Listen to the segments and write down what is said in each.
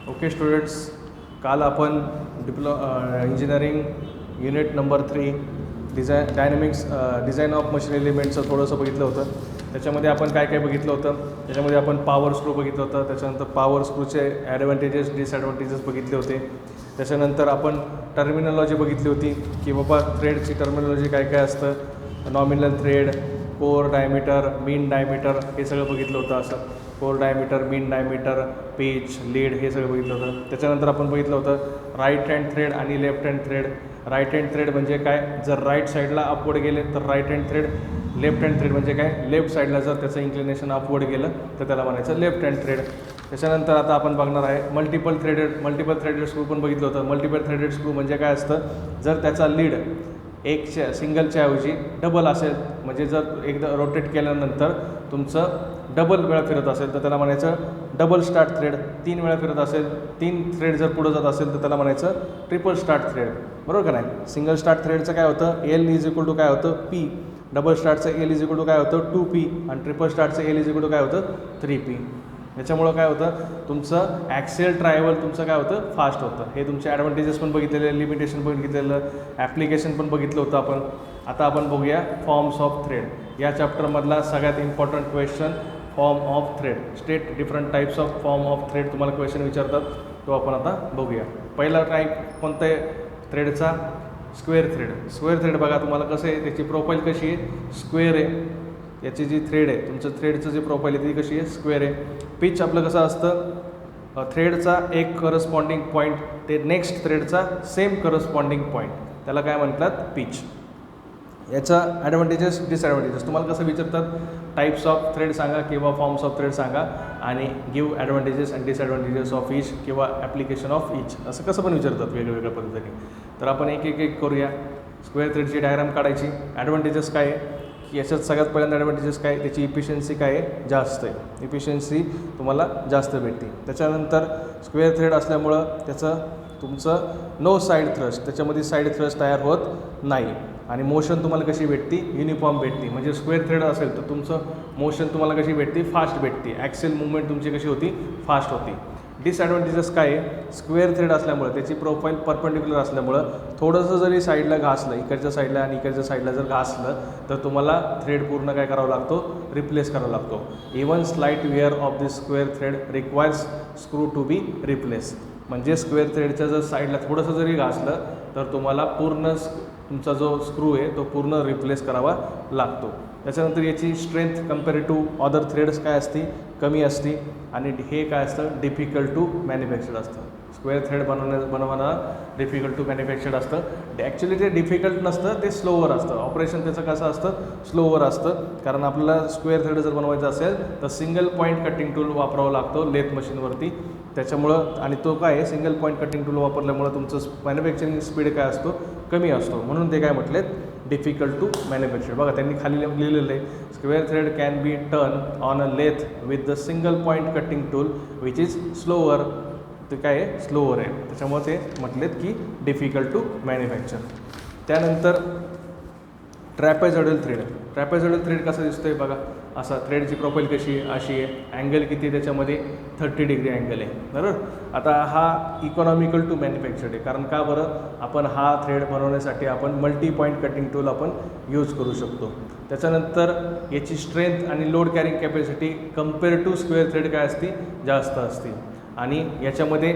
Okay students, काल आपण engineering unit number 3 design of machine एलिमेंटचं थोडंसं बघितलं होतं. त्याच्यामध्ये आपण काय काय बघितलं होतं. त्याच्यामध्ये आपण पॉवर स्क्रू बघितलं होतं. त्याच्यानंतर पॉवर स्क्रूचे ॲडव्हान्टेजेस डिसॲडव्हान्टेजेस बघितले होते. त्याच्यानंतर आपण टर्मिनॉलॉजी बघितली होती की बाबा थ्रेडची टर्मिनॉलॉजी काय काय असतं. Nominal thread, core diameter, mean diameter हे सगळं बघितलं होतं. असं core diameter, mean diameter, pitch, lead हे सगळं बघितलं होतं. त्याच्यानंतर आपण बघितलं होतं राईट हँड थ्रेड आणि left hand thread. Right hand thread म्हणजे काय, जर राईट साईडला अपवर्ड गेले तर right hand thread. Left hand thread म्हणजे काय, लेफ्ट साईडला जर त्याचं इन्क्लिनेशन अपवर्ड गेलं तर त्याला म्हणायचं लेफ्ट हँड थ्रेड. त्याच्यानंतर आता आपण बघणार आहे मल्टिपल थ्रेडेड स्क्रू पण बघितलं होतं. मल्टिपल थ्रेडेड स्क्रू म्हणजे काय असतं, जर त्याचा लीड सिंगलच्या ऐवजी डबल असेल, म्हणजे जर एकदा रोटेट केल्यानंतर तुमचं डबल वेळा फिरत असेल तर त्याला म्हणायचं डबल स्टार्ट थ्रेड. 3 वेळा फिरत असेल, 3 थ्रेड जर पुढं जात असेल तर त्याला म्हणायचं ट्रिपल स्टार्ट थ्रेड. बरोबर का नाही. सिंगल स्टार्ट थ्रेडचं काय होतं, एल इज इक्वल टू काय होतं पी. डबल स्टार्टचं एल इज इक्वल टू काय होतं 2p. आणि ट्रिपल स्टार्टचं एल इज इक्वल टू काय होतं 3p. याच्यामुळं काय होतं, तुमचं ॲक्सेल ट्रायव्हल तुमचं काय होतं फास्ट होतं. हे तुमचे ॲडव्हान्टेजेस पण बघितलेले, लिमिटेशन पण बघितलेलं, ॲप्लिकेशन पण बघितलं होतं आपण. आता आपण बघूया फॉर्म्स ऑफ थ्रेड. या चॅप्टरमधला सगळ्यात important question form of thread. State different types of form of thread तुम्हाला क्वेश्चन विचारतात, तो आपण आता बघूया. पहिला टाईप कोणता आहे थ्रेडचा, स्क्वेअर थ्रेड. स्क्वेअर थ्रेड बघा तुम्हाला कसं आहे, त्याची प्रोफाईल कशी आहे, स्क्वेअर आहे. याची जी थ्रेड आहे, तुमचं थ्रेडचं जे प्रोफाईल आहे ती कशी आहे, स्क्वेअर आहे. पिच आपलं कसं असतं, थ्रेडचा एक करस्पॉन्डिंग पॉईंट ते नेक्स्ट थ्रेडचा सेम करस्पॉन्डिंग पॉईंट, त्याला काय म्हणतात पिच. याचा ॲडव्हान्टेजेस डिसॲडव्हान्टेजेस तुम्हाला कसं विचारतात, टाईप्स ऑफ थ्रेड सांगा किंवा फॉर्म्स ऑफ थ्रेड सांगा आणि give advantages and disadvantages of each किंवा ॲप्लिकेशन ऑफ ईच, असं कसं पण विचारतात वेगवेगळ्या पद्धतीने. तर आपण एक करूया. स्क्वेअर थ्रेडची डायग्राम काढायची. ॲडव्हान्टेजेस काय आहे, याच्यात सगळ्यात पहिल्यांदा ॲडव्हान्टेजेस काय, त्याची इफिशियन्सी काय आहे, जास्त आहे. इफिशियन्सी तुम्हाला जास्त भेटते. त्याच्यानंतर स्क्वेअर थ्रेड असल्यामुळं त्याचं तुमचं नो साईड थ्रस्ट, त्याच्यामध्ये साईड थ्रस्ट तयार होत नाही. आणि मोशन तुम्हाला कशी भेटते, युनिफॉर्म भेटते. म्हणजे स्क्वेअर थ्रेड असेल तर तुमचं मोशन तुम्हाला कशी भेटते, फास्ट भेटते. ॲक्सेल मुवमेंट तुमची कशी होती, फास्ट होती. डिसॲडव्हान्टेजेस काय आहे, स्क्वेअर थ्रेड असल्यामुळं त्याची प्रोफाईल परपेंडिक्युलर असल्यामुळं थोडंसं जरी साईडला घासलं, इकडच्या साईडला आणि इकडच्या साईडला जर घासलं तर तुम्हाला थ्रेड पूर्ण काय करावा लागतो, रिप्लेस करावा लागतो. Even slight wear of this square thread requires screw to be replace. म्हणजे स्क्वेअर थ्रेडच्या जर साईडला थोडंसं जरी घासलं तर तुम्हाला पूर्ण तुमचा जो स्क्रू आहे तो पूर्ण रिप्लेस करावा लागतो. त्याच्यानंतर याची strength compare to other threads काय असते, कमी असते. आणि हे काय असतं, डिफिकल्ट टू मॅन्युफॅक्चर असतं. स्क्वेअर थ्रेड बनवणं डिफिकल्ट टू मॅन्युफॅक्चर्ड असतं. ॲक्च्युली ते डिफिकल्ट नसतं, ते स्लोवर असतं. ऑपरेशन त्याचं कसं असतं, स्लोवर असतं. कारण आपल्याला स्क्वेअर थ्रेड जर बनवायचं असेल तर सिंगल पॉईंट कटिंग टूल वापरावं लागतो लेथ मशीनवरती. त्याच्यामुळं आणि तो काय आहे, सिंगल पॉईंट कटिंग टूल वापरल्यामुळं तुमचं मॅन्युफॅक्चरिंग स्पीड काय असतो, कमी असतो. म्हणून ते काय म्हटलेत, डिफिकल्ट टू मॅन्युफॅक्चर. बघा त्यांनी खाली लिहिलेलं आहे, square thread can be turn on a lathe with the single point cutting tool which is slower. ते काय आहे, स्लोअर आहे. त्याच्यामुळे ते म्हटलेत की डिफिकल्ट टू मॅन्युफॅक्चर. त्यानंतर ट्रॅपेझॉइडल थ्रेड. ट्रॅपेझॉइडल थ्रेड कसं दिसतोय बघा, असा थ्रेडची प्रोफाईल कशी आहे, अशी आहे. अँगल किती त्याच्यामध्ये 30 डिग्री अँगल आहे. बरोबर. आता हा इकॉनॉमिकल टू मॅन्युफॅक्चर्ड आहे. कारण का बरं, आपण हा थ्रेड बनवण्यासाठी आपण मल्टी पॉईंट कटिंग टूल आपण यूज करू शकतो. त्याच्यानंतर याची स्ट्रेंथ आणि load carrying capacity compare to square thread काय असते, जास्त असते. आणि याच्यामध्ये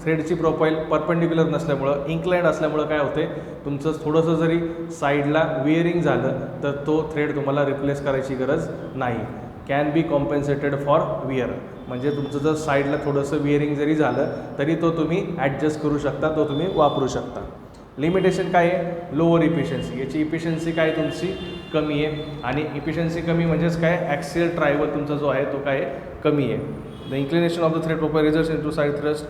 थ्रेडची प्रोफाईल परपेंडिक्युलर नसल्यामुळं, इन्क्लाइंड असल्यामुळं काय होते, तुमचं थोडंसं जरी साईडला वेअरिंग झालं तर तो थ्रेड तुम्हाला रिप्लेस करायची गरज नाही. Can be compensated for wear. म्हणजे तुमचं जर साईडला थोडंसं वेअरिंग जरी झालं तरी तो तुम्ही ॲडजस्ट करू शकता, तो तुम्ही वापरू शकता. लिमिटेशन काय आहे, लोअर इफिशियन्सी. याची इफिशियन्सी काय तुमची कमी आहे. आणि इफिशियन्सी कमी म्हणजेच काय, ॲक्सियल ट्रायव्हल तुमचा जो आहे तो काय कमी आहे. The inclination of the thread proper results into side thrust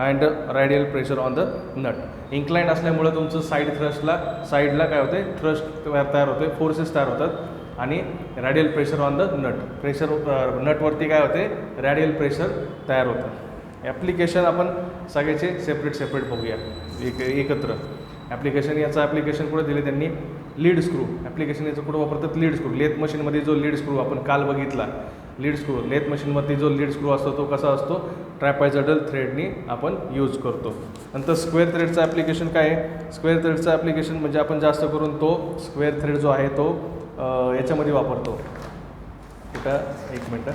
and radial pressure on the nut. Inclined असल्यामुळं तुमचं साईड थ्रस्टला साईडला काय होते, थ्रस्ट तयार होते, फोर्सेस तयार होतात. आणि radial pressure on the nut, pressure नटवरती काय होते, रॅडियल प्रेशर तयार होतं. ॲप्लिकेशन आपण सगळ्याचे सेपरेट बघूया एकत्र. ॲप्लिकेशन, याचं ॲप्लिकेशन कुठं दिले त्यांनी, लीड स्क्रू. ॲप्लिकेशन याचं कुठं वापरतात, लीड स्क्रू. लेथ मशीनमध्ये जो लीड स्क्रू आपण काल बघितला, लीड स्क्रू, लेथ मशीनमध्ये जो लीड स्क्रू असतो तो कसा असतो, ट्रॅपेझॉइडल थ्रेडनी आपण यूज करतो. नंतर स्क्वेअर थ्रेडचं ॲप्लिकेशन काय आहे, स्क्वेअर थ्रेडचं ॲप्लिकेशन म्हणजे आपण जास्त करून तो स्क्वेअर थ्रेड जो आहे तो याच्यामध्ये वापरतो. कुठं, एक मिनटं,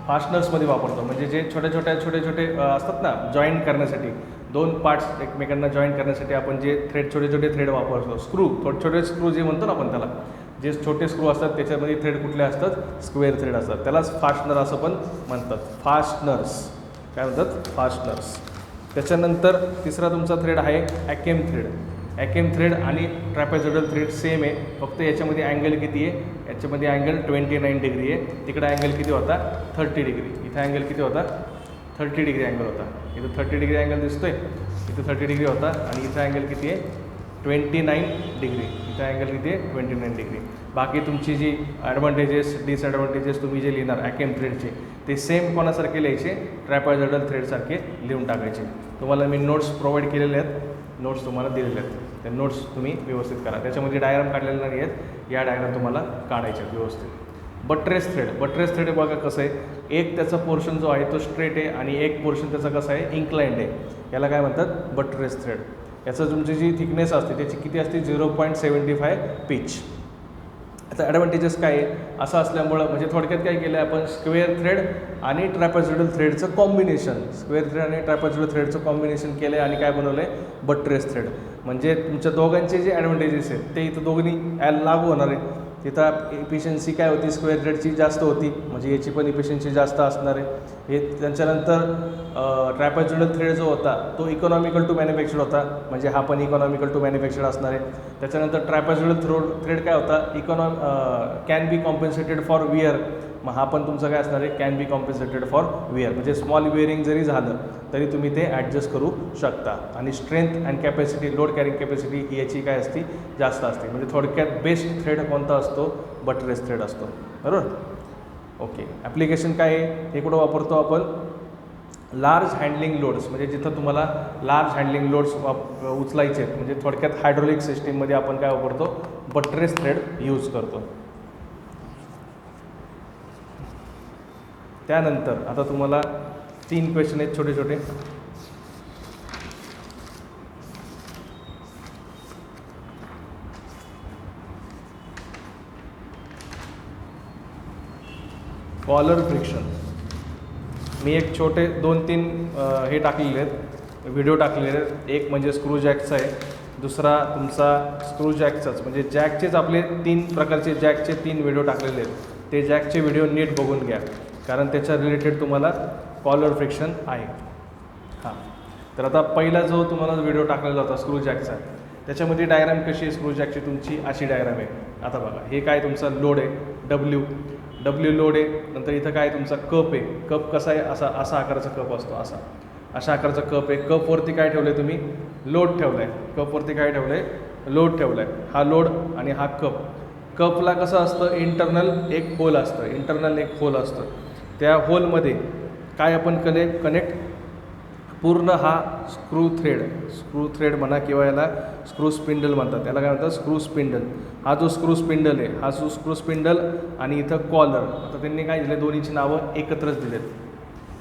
फास्टनर्समध्ये वापरतो. म्हणजे जे छोटे छोटे असतात ना जॉईंट करण्यासाठी, दोन पार्ट्स एकमेकांना जॉईंट करण्यासाठी आपण जे छोटे छोटे थ्रेड वापरतो, स्क्रू, छोटे स्क्रू जे म्हणतो ना आपण त्याला, जे छोटे स्क्रू असतात त्याच्यामध्ये थ्रेड कुठले असतात, स्क्वेअर थ्रेड असतात, त्यालाच फास्टनर असं पण म्हणतात. फास्टनर्स काय म्हणतात, फास्टनर्स. त्याच्यानंतर तिसरा तुमचा थ्रेड आहे ॲकेम थ्रेड. ॲकेम थ्रेड आणि ट्रॅपेझॉइडल थ्रेड सेम आहे, फक्त याच्यामध्ये अँगल किती आहे, याच्यामध्ये अँगल 29 डिग्री आहे, तिकडे अँगल किती होता, 30 डिग्री. इथं अँगल किती होता, 30 डिग्री अँगल होता. इथं 30 डिग्री अँगल दिसतोय, इथं 30 डिग्री होता, आणि इथं अँगल किती आहे, 29 डिग्री. इथं अँगल किती आहे, 29 डिग्री. बाकी तुमची जी ॲडव्हान्टेजेस डिसॲडव्हान्टेजेस तुम्ही जे लिहिणार ॲकेम थ्रेडचे, ते सेम कोणासारखे लिहायचे, ट्रॅपेझॉइडल थ्रेडसारखे लिहून टाकायचे. तुम्हाला मी नोट्स प्रोव्हाइड केलेले आहेत, नोट्स तुम्हाला दिलेले आहेत, ते नोट्स तुम्ही व्यवस्थित करा. त्याच्यामध्ये डायग्राम काढलेले नाही आहेत, या डायग्राम तुम्हाला काढायचे आहेत व्यवस्थित. बट्रेस थ्रेड बघा कसं आहे, एक त्याचा पोर्शन जो आहे तो स्ट्रेट आहे आणि एक पोर्शन त्याचा कसा आहे, इन्क्लाइंड आहे. याला काय म्हणतात, बट्रेस थ्रेड. याचं तुमची जी थिकनेस असते त्याची किती असते, 0.75 पिच. आता ॲडव्हान्टेजेस काय आहे, असं असल्यामुळं म्हणजे थोडक्यात काय केलं आहे आपण, स्क्वेअर थ्रेड आणि ट्रॅपेझॉइडल थ्रेडचं कॉम्बिनेशन, स्क्वेअर थ्रेड आणि ट्रॅपेझॉइडल थ्रेडचं कॉम्बिनेशन केलं आहे आणि काय बनवलं आहे, बट्रेस थ्रेड. म्हणजे तुमच्या दोघांचे जे ॲडव्हान्टेजेस आहेत ते इथं दोघांनी लागू होणार आहे. तिथं इफिशियन्सी काय होती, स्क्वेअर थ्रेडची जास्त होती, म्हणजे याची पण इफिशियन्सी जास्त असणार आहे. हे त्याच्यानंतर ट्रॅपेझॉइडल थ्रेड जो होता तो इकॉनॉमिकल टू मॅन्युफॅक्चर होता, म्हणजे हा पण इकॉनॉमिकल टू मॅन्युफॅक्चर असणार आहे. त्याच्यानंतर ट्रॅपेझॉइडल थ्रेड काय होता, can be compensated for wear. मग हा पण तुमचं काय असणार आहे, can be compensated for wear, म्हणजे स्मॉल विअरिंग जरी झालं तरी तुम्ही ते ॲडजस्ट करू शकता. आणि strength and capacity, load carrying capacity ही याची काय असते, जास्त असते. म्हणजे थोडक्यात बेस्ट थ्रेड कोणता असतो, बट्रेस थ्रेड असतो, बरोबर. ओके, ॲप्लिकेशन काय आहे, हे कुठं वापरतो आपण, लार्ज हँडलिंग लोड्स, म्हणजे जिथं तुम्हाला लार्ज हँडलिंग लोड्स उचलायचे आहेत, म्हणजे थोडक्यात हायड्रोलिक सिस्टीममध्ये आपण काय वापरतो, बट्रेस थ्रेड यूज करतो. त्यानंतर आता तुम्हाला 3 क्वेश्चन आहेत छोटे छोटे. Collar friction. मी एक छोटे 2-3 हे टाकलेले आहेत, व्हिडिओ टाकलेले आहेत. एक म्हणजे स्क्रू जॅकचा आहे, दुसरा तुमचा स्क्रू जॅकचाच, म्हणजे जॅकचेच आपले 3 प्रकारचे जॅकचे 3 व्हिडिओ टाकलेले आहेत. ते जॅकचे व्हिडिओ नीट बघून घ्या, कारण त्याच्या रिलेटेड तुम्हाला कॉलर फ्रिक्शन आहे. हां, तर आता पहिला जो तुम्हाला व्हिडिओ टाकलेला होता स्क्रू जॅकचा, त्याच्यामध्ये डायग्राम कशी आहे स्क्रू जॅकची, तुमची अशी डायग्राम आहे. आता बघा, हे काय तुमचा लोड आहे, डब्ल्यू लोड आहे. नंतर इथं काय तुमचा कप आहे, कप कसा आहे, असा आकाराचा कप असतो, अशा आकाराचा कप आहे. कपवरती काय ठेवलं आहे तुम्ही, लोड ठेवला आहे. कपवरती काय ठेवलं आहे, लोड ठेवला आहे. हा लोड आणि हा कप. कपला कसं असतं, इंटरनल एक होल असतं, त्या होलमध्ये काय आपण कनेक्ट पूर्ण हा स्क्रू थ्रेड म्हणा, किंवा याला स्क्रू स्पिंडल म्हणतात, याला काय म्हणतात, स्क्रू स्पिंडल. हा जो स्क्रू स्पिंडल आहे, हा जो स्क्रू स्पिंडल आणि इथं कॉलर. आता त्यांनी काय दिले, दोन्हीची नावं एकत्रच दिलेत.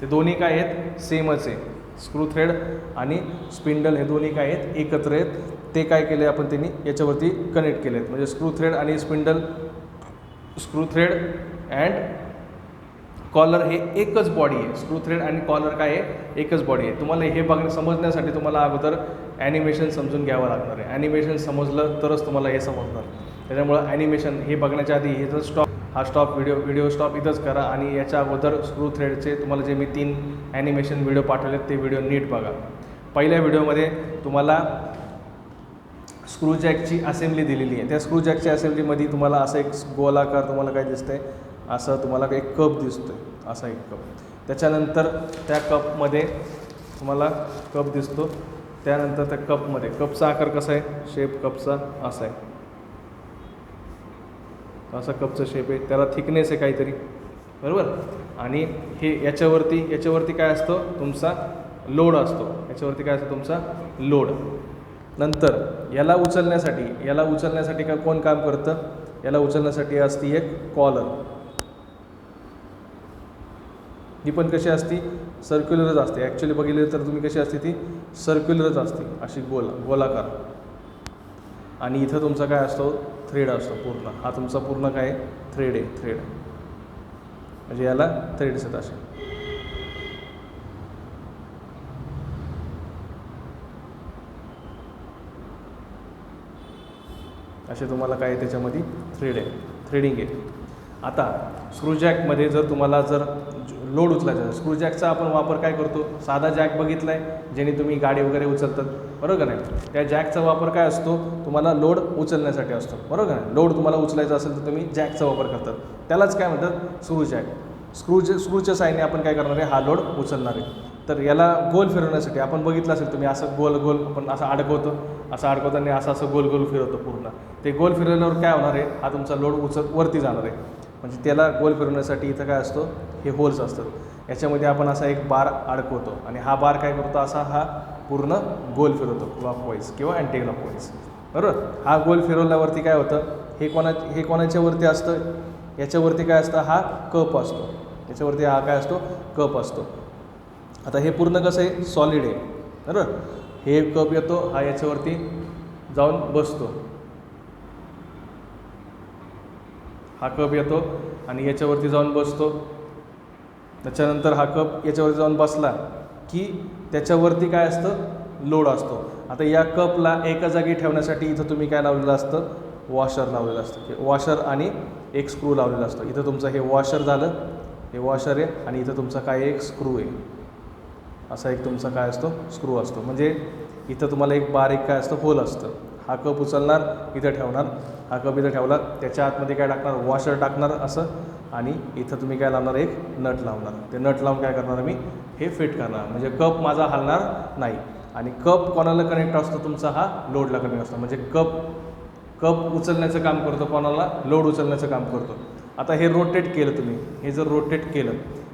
ते दोन्ही काय आहेत, सेमच आहे. स्क्रू थ्रेड आणि स्पिंडल हे दोन्ही काय आहेत, एकत्र आहेत. ते काय केले आपण, त्यांनी याच्यावरती कनेक्ट केले आहेत. म्हणजे स्क्रू थ्रेड आणि spindle, screw thread and collar हे एकच बॉडी आहे. स्क्रू थ्रेड आणि कॉलर काय आहे, एकच बॉडी आहे. तुम्हाला हे समजण्यासाठी तुम्हाला अगोदर ॲनिमेशन समजून घ्यावं लागणार आहे. ॲनिमेशन समजलं तरच तुम्हाला हे समजणार. त्याच्यामुळं ॲनिमेशन हे बघण्याच्या आधी हे जर व्हिडिओ स्टॉप इथंच करा, आणि याच्या अगोदर स्क्रू थ्रेडचे तुम्हाला जे मी 3 ॲनिमेशन व्हिडिओ पाठवलेत ते व्हिडिओ नीट बघा. पहिल्या व्हिडिओमध्ये तुम्हाला स्क्रू जॅकची असेंब्ली दिलेली आहे. त्या स्क्रू जॅकच्या असेंब्लीमध्ये तुम्हाला असं एक गोलाकार तुम्हाला काय दिसतंय, असं तुम्हाला एक कप दिसतोय, असा एक कप. त्याच्यानंतर त्या कपमध्ये तुम्हाला कप दिसतो. त्यानंतर त्या कपमध्ये कपचा आकार कसा आहे, शेप कपचा असा आहे, असा कपचा शेप आहे. त्याला थिकनेस आहे काहीतरी, बरोबर. आणि हे याच्यावरती काय असतं, तुमचा लोड असतो. याच्यावरती काय असतं, तुमचा लोड. नंतर याला उचलण्यासाठी का कोण काम करतं? याला उचलण्यासाठी असती एक कॉलर. ही पण कशी असती? सर्क्युलरच असते. ॲक्च्युली बघितलं तर तुम्ही कशी असते ती सर्क्युलरच असते, अशी गोलाकार. आणि इथं तुमचा काय असतो? थ्रेड असतो पूर्ण. हा तुमचा पूर्ण काय थ्रेड आहे, थ्रेड. म्हणजे याला थ्रेड्स आहेत असे. असे तुम्हाला काय त्याच्यामध्ये थ्रेड आहे, थ्रेडिंग आहे. आता स्क्रूजॅकमध्ये जर तुम्हाला लोड उचलायचा, स्क्रूजॅकचा आपण वापर काय करतो? साधा जॅक बघितला आहे, ज्याने तुम्ही गाडी वगैरे उचलतात, बरोबर का नाही? त्या जॅकचा वापर काय असतो? तुम्हाला लोड उचलण्यासाठी असतो, बरोबर का नाही? लोड तुम्हाला उचलायचा असेल तर तुम्ही जॅकचा वापर करतात. त्यालाच काय म्हणतात? स्क्रूजॅक. स्क्रूच्या साहाय्याने आपण काय करणार आहे? हा लोड उचलणार आहे. तर याला गोल फिरवण्यासाठी आपण बघितलं असेल तुम्ही, असं गोल आपण असं अडकवताना असं गोल फिरवतो पूर्ण. ते गोल फिरवल्यावर काय होणार आहे? हा तुमचा लोड वरती जाणार आहे. म्हणजे त्याला गोल फिरवण्यासाठी इथं काय असतो? हे होल्स असतात. याच्यामध्ये आपण असा एक बार अडकवतो आणि हा बार काय करतो? असा हा पूर्ण गोल फिरवतो, क्लॉकवाईज किंवा अँटी क्लॉकवाईज, बरोबर? हा गोल फिरवल्यावरती काय होतं? हे कोणाच्या वरती असतं? याच्यावरती काय असतं? हा कप असतो. याच्यावरती हा काय असतो? कप असतो. आता हे पूर्ण कसं आहे? सॉलिड आहे, बरोबर? हे कप येतो, हा याच्यावरती जाऊन बसतो. हा कप येतो आणि याच्यावरती जाऊन बसतो. त्याच्यानंतर हा कप याच्यावरती जाऊन बसला की त्याच्यावरती काय असतं? लोड असतो. आता या कपला एका जागी ठेवण्यासाठी इथं तुम्ही काय लावलेलं असतं? वॉशर लावलेलं असतं. वॉशर आणि एक स्क्रू लावलेला असतो. इथं तुमचं हे वॉशर झालं, हे वॉशर आहे आणि इथं तुमचा काय एक स्क्रू आहे. असा एक तुमचा काय असतो? स्क्रू असतो. म्हणजे इथं तुम्हाला एक बारीक काय असतं? होल असतं. हा कप उचलणार, इथं ठेवणार, हा कप इथं ठेवला, त्याच्या आतमध्ये काय टाकणार? वॉशर टाकणार असं, आणि इथं तुम्ही काय लावणार? एक नट लावणार. ते नट लावून काय करणार? मी हे फिट करणार. म्हणजे कप माझा हलणार नाही. आणि कप कोणाला कनेक्ट असतो? तुमचा हा लोडला कनेक्ट असतो. म्हणजे कप उचलण्याचं काम करतो, कोणाला? लोड उचलण्याचं काम करतो. आता हे रोटेट केलं तुम्ही, हे जर रोटेट केलं,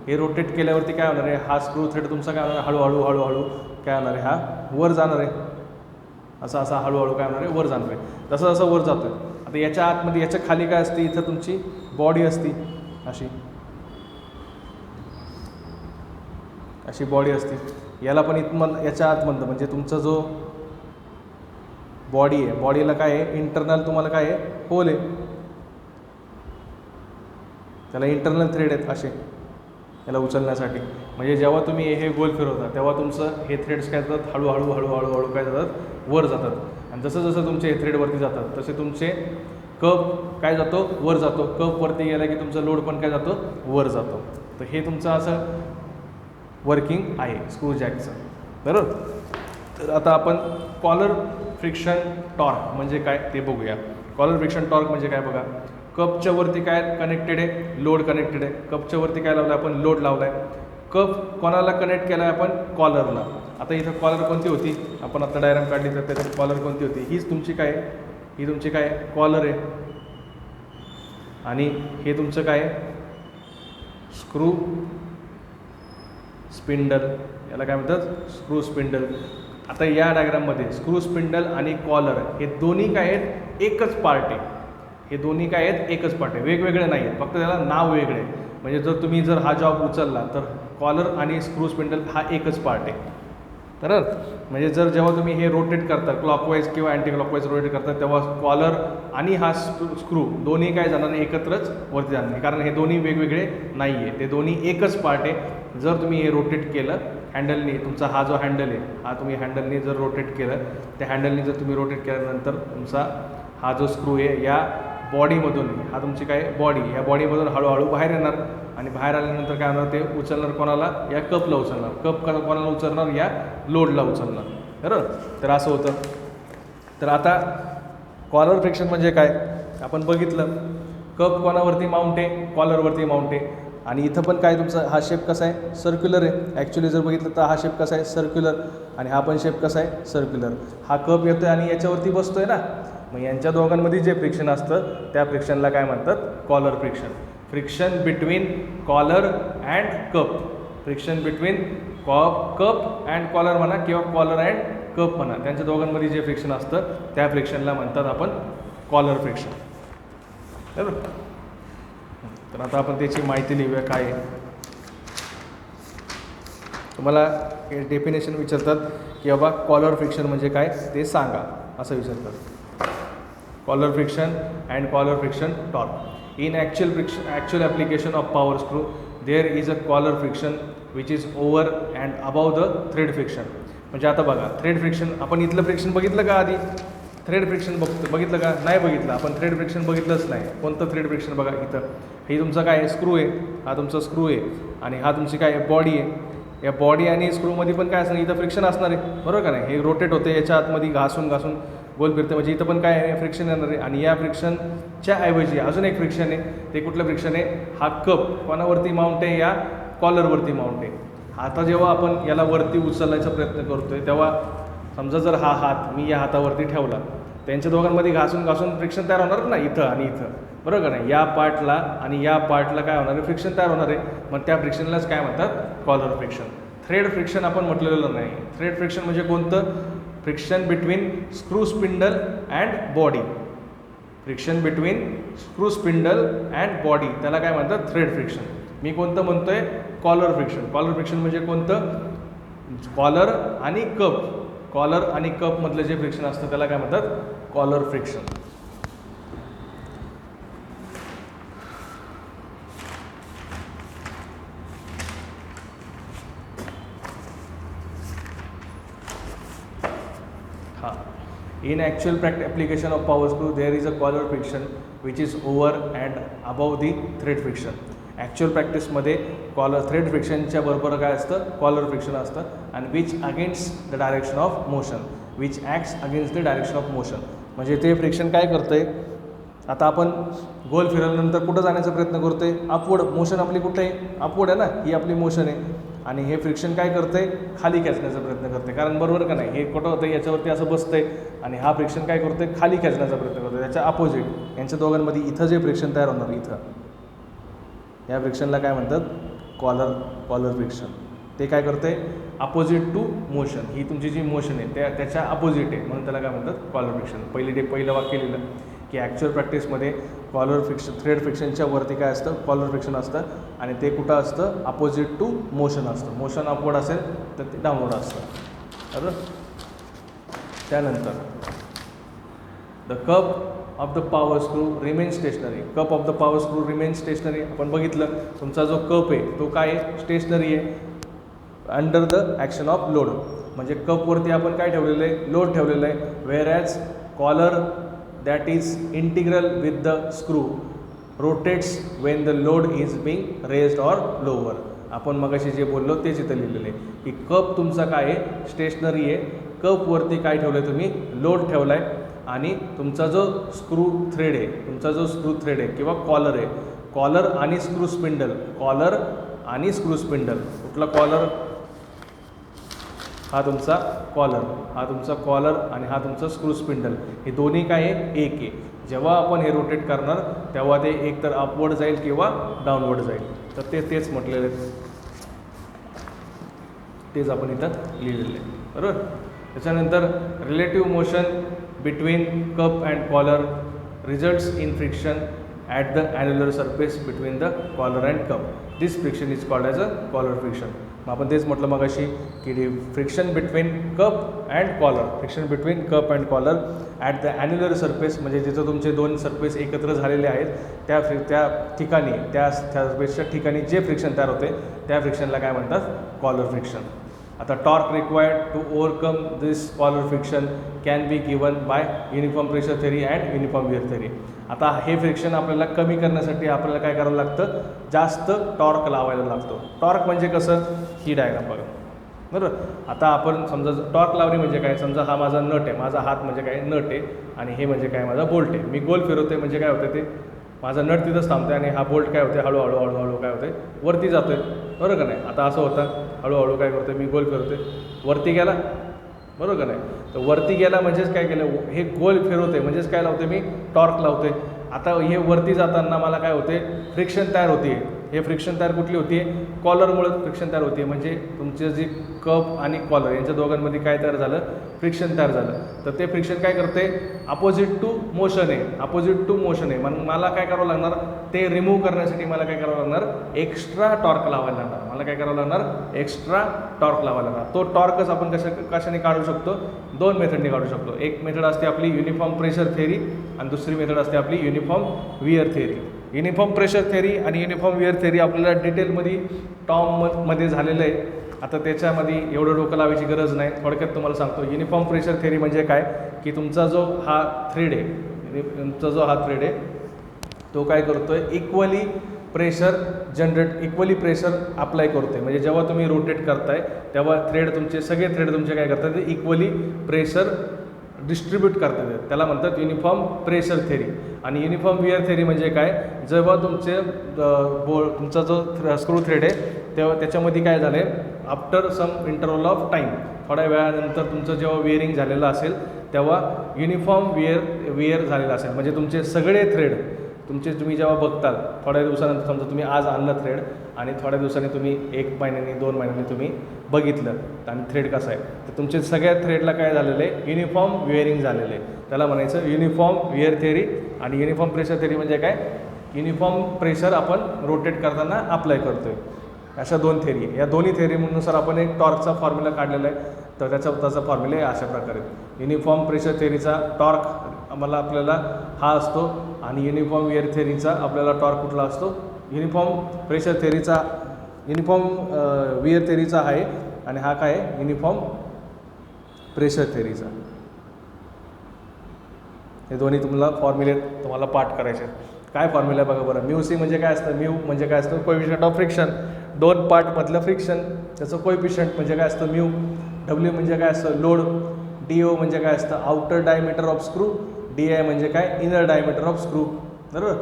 हे रोटेट केल्यावरती काय होणार आहे? हा स्क्रू थ्रेड तुमचा काय होणार? हळूहळू काय होणार आहे? हा वर जाणार आहे. असा हळूहळू काय होणार आहे? वर जाणार आहे. जसं वर जातो आहे. आता याच्या आतमध्ये, याच्या खाली काय असते? इथं तुमची बॉडी असती, अशी बॉडी असते. याला पण याच्या आतमधलं म्हणजे तुमचा जो बॉडी आहे, बॉडीला काय आहे? इंटरनल तुम्हाला काय आहे? होल आहे. त्याला इंटरनल थ्रेड आहेत असे याला उचलण्यासाठी. म्हणजे जेव्हा तुम्ही हे गोल फिरवता तेव्हा तुमचं हे थ्रेड्स काय जातात? हळूहळू काय जातात? वर जातात. आणि जसं तुमचे हे थ्रेडवरती जातात तसे तुमचे कप काय जातो? वर जातो. कप वरती गेला की तुमचा लोड पण काय जातो? वर जातो. तर हे तुमचं असं वर्किंग आहे स्क्रूजॅकचं, बरोबर? तर आता आपण कॉलर फ्रिक्शन टॉर्क म्हणजे काय ते बघूया. कॉलर फ्रिक्शन टॉर्क म्हणजे काय बघा. कपच्या वरती काय कनेक्टेड आहे? लोड कनेक्टेड आहे. कपच्या वरती काय लावलं आपण? लोड लावला आहे. कप कोणाला कनेक्ट केला आहे आपण? कॉलरला. आता इथं कॉलर कोणती होती? आपण आता डायग्राम काढली तर त्याच्यात कॉलर कोणती होती? हीच तुमची काय? ही तुमची काय? कॉलर आहे. आणि हे तुमचं काय? Screw spindle. याला काय म्हणतात? Screw spindle. आता या डायग्राममध्ये स्क्रू स्पिंडल आणि कॉलर हे दोन्ही काय आहेत? एकच पार्ट आहे. हे दोन्ही काय आहेत? एकच पार्ट आहे, वेगवेगळे नाही आहेत, फक्त त्याला नाव वेगळे आहे. म्हणजे जर तुम्ही हा जॉब उचलला तर कॉलर आणि स्क्रू स्पिंडल हा एकच पार्ट आहे, बरोबर? म्हणजे जेव्हा तुम्ही हे रोटेट करता, क्लॉकवाईज किंवा अँटी क्लॉकवाईज रोटेट करता, तेव्हा कॉलर आणि हा स्क्रू दोन्ही काय जाणार नाही? एकत्रच वरती जाणार नाही, कारण हे दोन्ही वेगवेगळे नाही आहे, ते दोन्ही एकच पार्ट आहे. जर तुम्ही हे रोटेट केलं हँडलनी, तुमचा हा जो हँडल आहे हा तुम्ही हँडलनी जर रोटेट केलं, त्या हँडलनी जर तुम्ही रोटेट केल्यानंतर तुमचा हा जो स्क्रू आहे या बॉडीमधून, हा तुमची काय? बॉडी, या बॉडीमधून हळूहळू बाहेर येणार आणि बाहेर आल्यानंतर काय होणार? ते उचलणार कोणाला? या कपला उचलणार. कप कोणाला उचलणार? या लोडला उचलणार, बरोबर? तर असं होतं. तर आता कॉलर फ्रिक्शन म्हणजे काय आपण बघितलं. कप कोणावरती माउंट आहे? कॉलरवरती माउंट आहे. आणि इथं पण काय तुमचा हा शेप कसा आहे? सर्क्युलर आहे. ॲक्च्युली जर बघितलं तर हा शेप कसा आहे? सर्क्युलर. आणि हा पण शेप कसा आहे? सर्क्युलर. हा कप येतो आहे आणि याच्यावरती बसतो आहे ना, मग यांच्या दोघांमध्ये जे फ्रिक्शन असतं त्या फ्रिक्शनला काय म्हणतात? Collar friction. Friction between collar and cup. Friction between cup and collar म्हणा किंवा कॉलर अँड कप म्हणा, त्यांच्या दोघांमध्ये जे फ्रिक्शन असतं त्या फ्रिक्शनला म्हणतात आपण कॉलर फ्रिक्शन. बरोबर. तर आता आपण त्याची माहिती लिहूया काय आहे. तुम्हाला डेफिनेशन विचारतात की बाबा कॉलर फ्रिक्शन म्हणजे काय ते सांगा असं विचारतात. Collar friction and collar friction torque. In actual application of power screw, there is a collar friction which is over and above the thread friction. म्हणजे आता बघा थ्रेड फ्रिक्शन, आपण इथलं फ्रिक्शन बघितलं का आधी? थ्रेड फ्रिक्शन बघितलं का? नाही बघितलं. आपण थ्रेड फ्रिक्शन बघितलंच नाही. कोणतं थ्रेड फ्रिक्शन बघा इथं, ही तुमचा काय आहे स्क्रू आहे, हा तुमचा स्क्रू आहे आणि हा तुमची काय आहे बॉडी आहे. या बॉडी आणि स्क्रूमध्ये पण काय असणार, इथं फ्रिक्शन असणार आहे बरोबर का नाही. हे रोटेट होते, याच्या आतमध्ये घासून गोल फिरते, म्हणजे इथं पण काय आहे फ्रिक्शन येणार आहे. आणि या फ्रिक्शनच्या ऐवजी अजून एक फ्रिक्शन आहे. ते कुठलं फ्रिक्शन आहे? हा कप कोणावरती माउंट आहे? या कॉलरवरती माउंट आहे. आता जेव्हा आपण याला वरती उचलायचा प्रयत्न करतोय तेव्हा समजा जर हा हात मी या हातावरती ठेवला, त्यांच्या दोघांमध्ये घासून फ्रिक्शन तयार होणार ना इथं आणि इथं बरोबर का नाही. या पार्टला आणि या पार्टला काय होणार आहे फ्रिक्शन तयार होणार आहे. मग त्या फ्रिक्शनलाच काय म्हणतात? Collar friction. थ्रेड फ्रिक्शन आपण म्हटलेलं नाही. थ्रेड फ्रिक्शन म्हणजे कोणतं? Friction between screw spindle and body. Friction between screw spindle and body त्याला काय म्हणतात? Thread friction. मी कोणतं म्हणतोय? Collar friction. कॉलर फ्रिक्शन म्हणजे कोणतं? कॉलर आणि कप. कॉलर आणि कपमधलं जे फ्रिक्शन असतं त्याला काय म्हणतात? Collar friction. In actual application of power screw, there is a collar friction which is over and above the thread friction. Actual प्रॅक्टिसमध्ये थ्रेड फ्रिक्शनच्या बरोबर काय असतं? कॉलर फ्रिक्शन असतं. आणि which against the direction of motion. Which acts against the direction of motion. म्हणजे ते friction काय करतं आहे? आता आपण गोल फिरवल्यानंतर कुठं जाण्याचा प्रयत्न करतो आहे? अपवर्ड. मोशन आपली कुठे आहे? अपवर्ड आहे ना, ही आपली मोशन आहे. आणि हे फ्रिक्शन काय करतं आहे? खाली खेचण्याचा प्रयत्न करते. कारण बरोबर का नाही, हे कुठं होतं याच्यावरती असं बसतं आहे आणि हा फ्रिक्शन काय करतो आहे? खाली खेचण्याचा प्रयत्न करतो. त्याच्या अपोजिट यांच्या दोघांमध्ये इथं जे फ्रिक्शन तयार होणार इथं, या फ्रिक्शनला काय म्हणतात? Collar friction. ते काय करते? Opposite to motion. ही तुमची जी मोशन आहे त्याच्या अपोजिट आहे म्हणून त्याला काय म्हणतात? Collar friction. पहिलं वाक्य लिहिलं की ॲक्च्युअल प्रॅक्टिसमध्ये कॉलर फ्रिक्शन थ्रेड फ्रिक्शनच्या वरती काय असतं? कॉलर फ्रिक्शन असतं आणि ते कुठं असतं? अपोजिट टू मोशन असतं. मोशन अपवर्ड असेल तर ते डाऊनवर्ड असतं बरोबर. त्यानंतर the cup of the power screw remain stationery. Cup of the power screw remain stationery. आपण बघितलं तुमचा जो कप आहे तो काय आहे? स्टेशनरी आहे under the action of load. म्हणजे कपवरती आपण काय ठेवलेलं आहे? लोड ठेवलेलं आहे. Whereas collar that is integral with the screw rotates when the load is being raised or lower. आपण मगाशी जे बोललो तेच इथं लिहिलेलं आहे की कप तुमचा काय आहे? स्टेशनरी आहे. कपवरती काय ठेवलं आहे तुम्ही? लोड ठेवला आहे. आणि तुमचा जो स्क्रू थ्रेड आहे किंवा कॉलर आहे, कॉलर आणि स्क्रू स्पिंडल. कॉलर आणि स्क्रू स्पिंडल. कुठला कॉलर? हा तुमचा कॉलर आणि हा तुमचा स्क्रू स्पिंडल. हे दोन्ही काय आहे? एक आहे. जेव्हा आपण हे रोटेट करणार तेव्हा ते एक तर अपवर्ड जाईल किंवा डाऊनवर्ड जाईल. तर तेच म्हटलेलं आहे, तेच आपण इथं लिहिलेलं आहे बरोबर. त्याच्यानंतर relative motion between cup and collar results in friction at the annular surface between the collar and cup. This friction is called as a collar friction. मग आपण तेच म्हटलं मगाशी की friction between cup and collar. Friction between cup and collar at the annular surface म्हणजे जिथं तुमचे दोन सरफेस एकत्र झालेले आहेत त्या ठिकाणी, त्या सरफेसच्या ठिकाणी जे फ्रिक्शन तयार होते त्या फ्रिक्शनला काय म्हणतात? Collar friction. आता torque required to overcome this collar friction can be given by uniform pressure theory and uniform wear theory. आता हे फ्रिक्शन आपल्याला कमी करण्यासाठी आपल्याला काय करावं लागतं? जास्त टॉर्क लावायला लागतो. टॉर्क म्हणजे कसं? ही डायग्राम बघा बरोबर. आता आपण समजा टॉर्क लावणे म्हणजे काय? समजा हा माझा नट आहे, माझा हात म्हणजे काय? नट आहे आणि हे म्हणजे काय? माझा बोल्ट आहे. मी गोल फिरवते म्हणजे काय होतं? ते माझा नट तिथंच थांबते आणि हा बोल्ट काय होते? हळूहळू काय होते? वरती जातोय बरोबर का नाही. आता असं होतं हळूहळू काय करतोय? मी गोल फिरवते, वरती गेला बरोबर का नाही. तर वरती गेला म्हणजेच काय केलं? हे गोल फिरवते म्हणजेच काय लावते? मी टॉर्क लावते. आता हे वरती जाताना मला काय होते? फ्रिक्शन तयार होते. हे फ्रिक्शन तयार कुठली होते, कॉलरमुळे फ्रिक्शन तयार होते. म्हणजे तुमचे जे कप आणि कॉलर यांच्या दोघांमध्ये काय तयार झालं, फ्रिक्शन तयार झालं. तर ते फ्रिक्शन काय करते, अपोजिट टू मोशन आहे, अपोजिट टू मोशन आहे. मग मला काय करावं लागणार, ते रिमूव्ह करण्यासाठी मला काय करावं लागणार, एक्स्ट्रा टॉर्क लावायला लागणार. मला काय करावं लागणार, एक्स्ट्रा टॉर्क लावायला लागणार. तो टॉर्कच आपण कशाने काढू शकतो, 2 मेथडने काढू शकतो. एक मेथड असते आपली युनिफॉर्म प्रेशर थेअरी आणि दुसरी मेथड असते आपली uniform wear theory. Uniform pressure theory आणि युनिफॉर्म वियर थेअरी आपल्याला डिटेलमध्ये टॉममध्ये झालेलं आहे. आता त्याच्यामध्ये एवढं डोकं लावायची गरज नाही. थोडक्यात तुम्हाला सांगतो, युनिफॉर्म प्रेशर थेअरी म्हणजे काय, की तुमचा जो हा थ्रेड आहे, तुमचा जो हा थ्रेड आहे तो काय करतो आहे, equally pressure equally pressure apply करतो आहे. म्हणजे जेव्हा तुम्ही रोटेट करताय तेव्हा सगळे थ्रेड तुमचे काय करतात, ते इक्वली प्रेशर डिस्ट्रीब्यूट करतात. त्याला म्हणतात युनिफॉर्म प्रेशर थेअरी. आणि युनिफॉर्म वियर थेअरी म्हणजे काय, जेव्हा तुमचा जो स्क्रू थ्रेड आहे तेव्हा त्याच्यामध्ये काय झालं आहे, after some interval of time, थोड्या वेळानंतर तुमचं जेव्हा विअरिंग झालेलं असेल तेव्हा युनिफॉर्म वियर झालेलं असेल. म्हणजे तुमचे सगळे थ्रेड तुम्ही जेव्हा बघताल थोड्या दिवसानंतर, समजा तुम्ही आज आणलं थ्रेड आणि थोड्या दिवसांनी तुम्ही 1 महिन्यानी 2 महिन्यांनी तुम्ही बघितलं आणि थ्रेड कसं आहे, तर तुमचे सगळ्या थ्रेडला काय झालेलं आहे, युनिफॉर्म विअरिंग झालेलं आहे. त्याला म्हणायचं युनिफॉर्म वियर थेअरी. आणि युनिफॉर्म प्रेशर थेअरी म्हणजे काय, युनिफॉर्म प्रेशर आपण रोटेट करताना अप्लाय करतो आहे. अशा 2 थेअरी. या दोन्ही थेअरीनुसार आपण एक टॉर्कचा फॉर्म्युला काढलेला आहे. तर त्याचा फॉर्म्युला आहे अशा प्रकारे. युनिफॉर्म प्रेशर थेअरीचा टॉर्क आपल्याला हा असतो आणि युनिफॉर्म वियर थेअरीचा आपल्याला टॉर्क कुठला असतो, युनिफॉर्म वियर थेअरीचा आहे आणि हा काय आहे, युनिफॉर्म प्रेशर थेअरीचा. हे दोन्ही तुम्हाला पाठ करायचे. काय फॉर्म्युला बघा बरं. म्यू सी म्हणजे काय असतं, म्यू म्हणजे काय असतं, कोएफिशियंट ऑफ फ्रिक्शन, 2 पार्टमधलं फ्रिक्शन, त्याचं कोएफिशियंट म्हणजे काय असतं म्यू. डब्ल्यू म्हणजे काय असतं, लोड. डी ओ म्हणजे काय असतं, outer diameter of screw. D I म्हणजे काय, इनर डायमीटर ऑफ स्क्रू, बरोबर.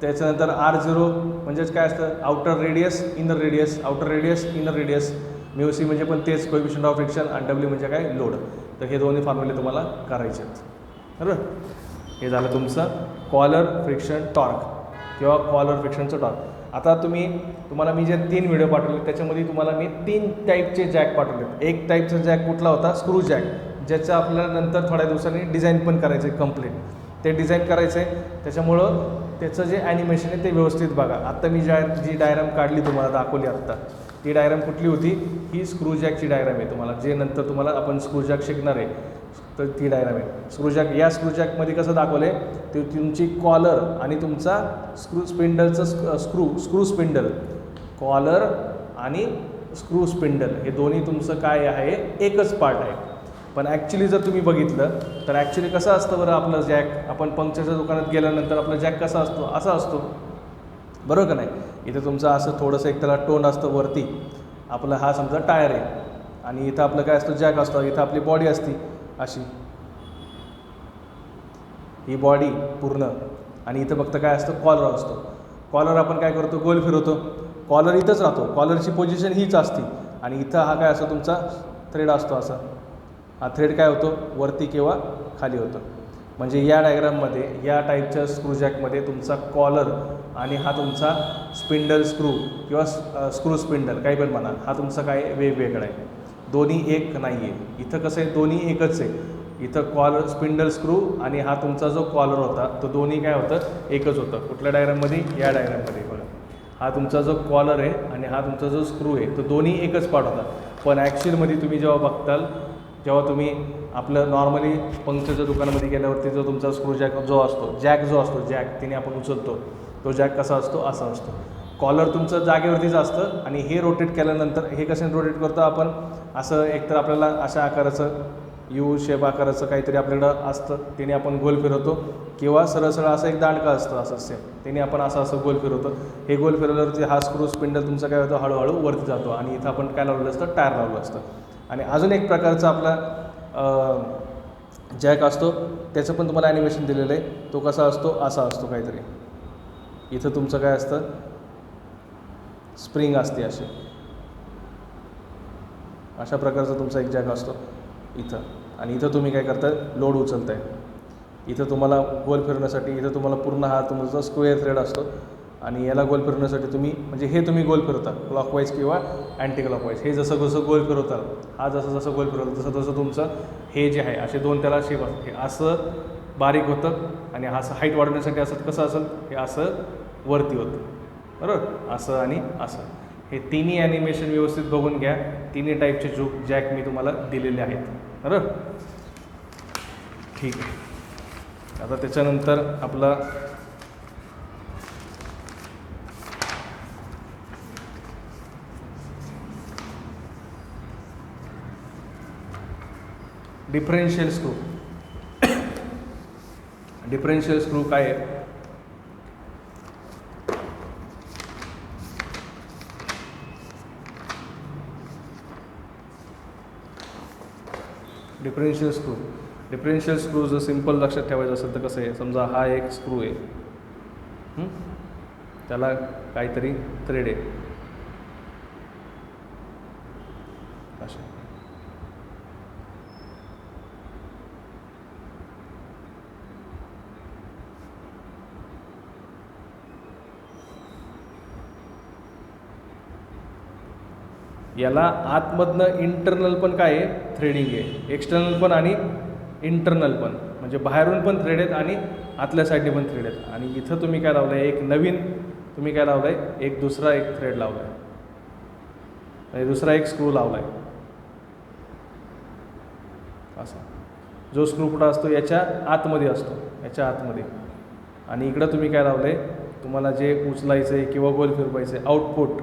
त्याच्यानंतर R0 म्हणजेच काय असतं, outer radius inner radius, outer radius inner radius. Mu C म्हणजे पण तेच कोएफिशियंट ऑफ फ्रिक्शन आणि डब्ल्यू म्हणजे काय, लोड. तर हे दोन्ही फॉर्म्युले तुम्हाला करायचे आहेत, बरोबर. हे झालं तुमचं कॉलर फ्रिक्शन टॉर्क किंवा कॉलर फ्रिक्शनचं टॉर्क. आता तुम्हाला मी जे 3 व्हिडिओ पाठवले त्याच्यामध्ये तुम्हाला मी 3 टाईपचे जॅक पाठवले. एक टाईपचा जॅक कुठला होता, स्क्रू जॅक, ज्याचं आपल्याला नंतर थोड्या दिवसांनी डिझाईन पण करायचं आहे कंप्लीट. ते डिझाईन करायचं आहे, त्याच्यामुळं त्याचं जे ॲनिमेशन आहे ते व्यवस्थित बघा. आत्ता मी जी डायग्राम काढली तुम्हाला दाखवली आत्ता, ती डायग्राम कुठली होती, ही स्क्रू जॅकची डायग्राम आहे. जे नंतर तुम्हाला आपण स्क्रू जॅक शिकणार आहे तर ती डायग्राम आहे. स्क्रू जॅक, या स्क्रू जॅकमध्ये कसं दाखवलं आहे, ते तुमची कॉलर आणि तुमचा स्क्रू स्पिंडल, कॉलर आणि स्क्रू स्पिंडल हे दोन्ही तुमचं काय आहे, एकच पार्ट आहे. पण ॲक्च्युली जर तुम्ही बघितलं तर ॲक्च्युली कसं असतं बरं आपलं जॅक, आपण पंक्चरच्या दुकानात गेल्यानंतर आपला जॅक कसा असतो, असा असतो, बरोबर का नाही. इथं तुमचं असं थोडंसं एक त्याला टोन असतं वरती. आपला हा समजा टायर आहे आणि इथं आपलं काय असतं, जॅक असतं. इथं आपली बॉडी असती अशी, ही बॉडी पूर्ण, आणि इथं फक्त काय असतं, कॉलर असतो. कॉलर आपण काय करतो, गोल फिरवतो. कॉलर इथंच राहतो, कॉलरची पोझिशन हीच असते. आणि इथं हा काय असतो, तुमचा थ्रेड असतो असा. हा थ्रेड काय होतो, वरती किंवा खाली होतो. म्हणजे या डायग्राममध्ये, या टाईपच्या स्क्रू जॅकमध्ये तुमचा कॉलर आणि हा तुमचा स्पिंडल स्क्रू किंवा स्क्रू स्पिंडल काही पण म्हणा, हा तुमचा काय वेगवेगळा आहे, दोन्ही एक नाही आहे. इथं कसं आहे, दोन्ही एकच आहे. इथं कॉलर स्पिंडल स्क्रू आणि हा तुमचा जो कॉलर होता तो दोन्ही काय होतं, एकच होतं. कुठल्या डायग्राममध्ये, या डायग्राममध्ये बघा. हा तुमचा जो कॉलर आहे आणि हा तुमचा जो स्क्रू आहे तो दोन्ही एकच पार्ट होता. पण ॲक्च्युअलमध्ये तुम्ही जेव्हा बघताल, जेव्हा तुम्ही आपलं नॉर्मली पंक्चरच्या दुकानामध्ये गेल्यावरती जो तुमचा स्क्रू जॅक जो असतो, जॅक तिने आपण उचलतो, तो जॅक कसा असतो, असा असतो. कॉलर तुमचं जागेवरतीच असतं आणि हे रोटेट केल्यानंतर हे कशाने रोटेट करतो आपण, असं एकतर आपल्याला अशा आकाराचं यू शेप आकाराचं काहीतरी आपल्याकडं असतं, त्याने आपण गोल फिरवतो, किंवा सरळ सरळ असं एक दांडका असतं असं सेम, त्याने आपण असं गोल फिरवतो. हे गोल फिरवल्यावरती हा स्क्रू स्पिंडल तुमचा काय होतो, हळूहळू वरती जातो आणि इथं आपण काय लावलेलं असतं, टायर लावलं असतं. आणि अजून एक प्रकारचा आपला जॅक असतो, त्याचं पण तुम्हाला ॲनिमेशन दिलेलं आहे. तो कसा असतो, असा असतो काहीतरी. इथं तुमचं काय असतं, स्प्रिंग असते अशी, अशा प्रकारचा तुमचा एक जॅक असतो इथं. आणि इथं तुम्ही काय करताय, लोड उचलताय. इथं तुम्हाला गोल फिरण्यासाठी इथं तुम्हाला पूर्ण हा तुमचा स्क्वेअर थ्रेड असतो आणि याला गोल फिरवण्यासाठी तुम्ही म्हणजे हे तुम्ही गोल फिरवता क्लॉकवाईज किंवा अँटी क्लॉकवाईज. हे जसं जसं गोल फिरवताल, हा जसं जसं गोल फिरवता तसं तसं तुमचं हे जे आहे असे दोन त्याला शेप असतात. हे असं बारीक होतं आणि असं हाईट वाढवण्यासाठी असं कसं असेल, हे असं वरती होतं, बरोबर, असं आणि असं. हे तिन्ही ॲनिमेशन व्यवस्थित बघून घ्या. तिन्ही टाईपचे जॅक मी तुम्हाला दिलेले आहेत, बरोबर. ठीक आहे. आता त्याच्यानंतर आपला डिफरेन्शियल स्क्रू. डिफरेन्शियल स्क्रू काय आहे? डिफरेन्शियल स्क्रू जर सिंपल लक्षात ठेवायचं असेल तर कसं आहे, समजा हा एक स्क्रू आहे, त्याला काहीतरी थ्रेड आहे असे. याला आतमधनं इंटरनल पण काय आहे, थ्रेडिंग आहे. एक्सटर्नल पण आणि इंटरनल पण, म्हणजे बाहेरून पण थ्रेड आहेत आणि आतल्या साईडने पण थ्रेड आहेत. आणि इथं तुम्ही काय लावलं आहे, एक नवीन तुम्ही काय लावलं आहे, एक दुसरा एक थ्रेड लावला आहे, म्हणजे दुसरा एक स्क्रू लावला आहे असा. जो स्क्रू कुठं असतो, याच्या आतमध्ये असतो, याच्या आतमध्ये. आणि इकडं तुम्ही काय लावलं आहे, तुम्हाला जे उचलायचं आहे किंवा गोल फिरवायचं आहे, आउटपुट.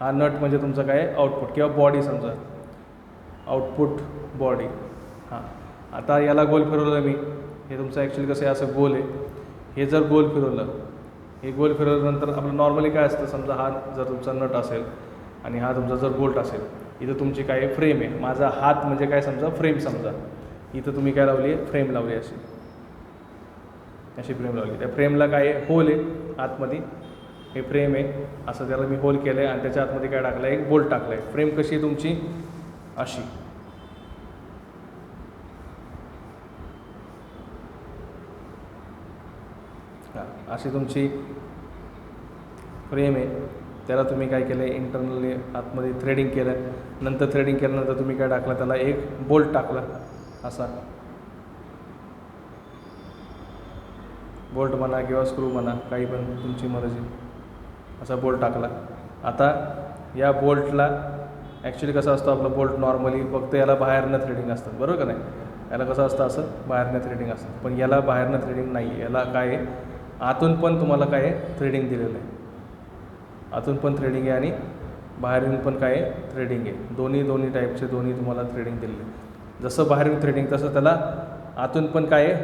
हा नट म्हणजे तुमचं काय आहे, आउटपुट किंवा बॉडी, समजा आउटपुट बॉडी. हां, आता याला गोल फिरवलं मी, हे तुमचं ॲक्च्युली कसं आहे, असं गोल आहे. हे जर गोल फिरवलं, हे गोल फिरवल्यानंतर आपलं नॉर्मली काय असतं, समजा हा जर तुमचा नट असेल आणि हा तुमचा जर बोल्ट असेल, इथं तुमची काय आहे, फ्रेम आहे. माझा हात म्हणजे काय, समजा फ्रेम, समजा इथं तुम्ही काय लावली आहे, फ्रेम लावली अशी, अशी फ्रेम लावली. त्या फ्रेमला काय आहे, होल आहे आतमध्ये, हे फ्रेम आहे असं, त्याला मी होल केलं आहे आणि त्याच्या आतमध्ये काय टाकलं आहे, एक बोल्ट टाकलं आहे. फ्रेम कशी आहे तुमची, अशी. हां, अशी तुमची फ्रेम आहे. त्याला तुम्ही काय केलं आहे, इंटरनली आतमध्ये थ्रेडिंग केलं. नंतर थ्रेडिंग केल्यानंतर तुम्ही काय टाकलं, त्याला एक बोल्ट टाकला असा, बोल्ट म्हणा किंवा स्क्रू म्हणा, काही पण तुमची मर्जी, असा बोल्ट टाकला. आता या बोल्टला ॲक्च्युली कसं असतं, आपलं बोल्ट नॉर्मली फक्त याला बाहेरनं थ्रेडिंग असतात, बरोबर का नाही. याला कसं असतं, असं बाहेरनं थ्रेडिंग असतं. पण याला बाहेरनं थ्रेडिंग नाही आहे, याला काय आहे, आतून पण तुम्हाला काय आहे, थ्रेडिंग दिलेलं आहे. आतून पण थ्रेडिंग आहे आणि बाहेरून पण काय आहे, थ्रेडिंग आहे. दोन्ही टाईपचे तुम्हाला थ्रेडिंग दिलेले आहे. जसं बाहेरून थ्रेडिंग तसं त्याला आतून पण काय आहे,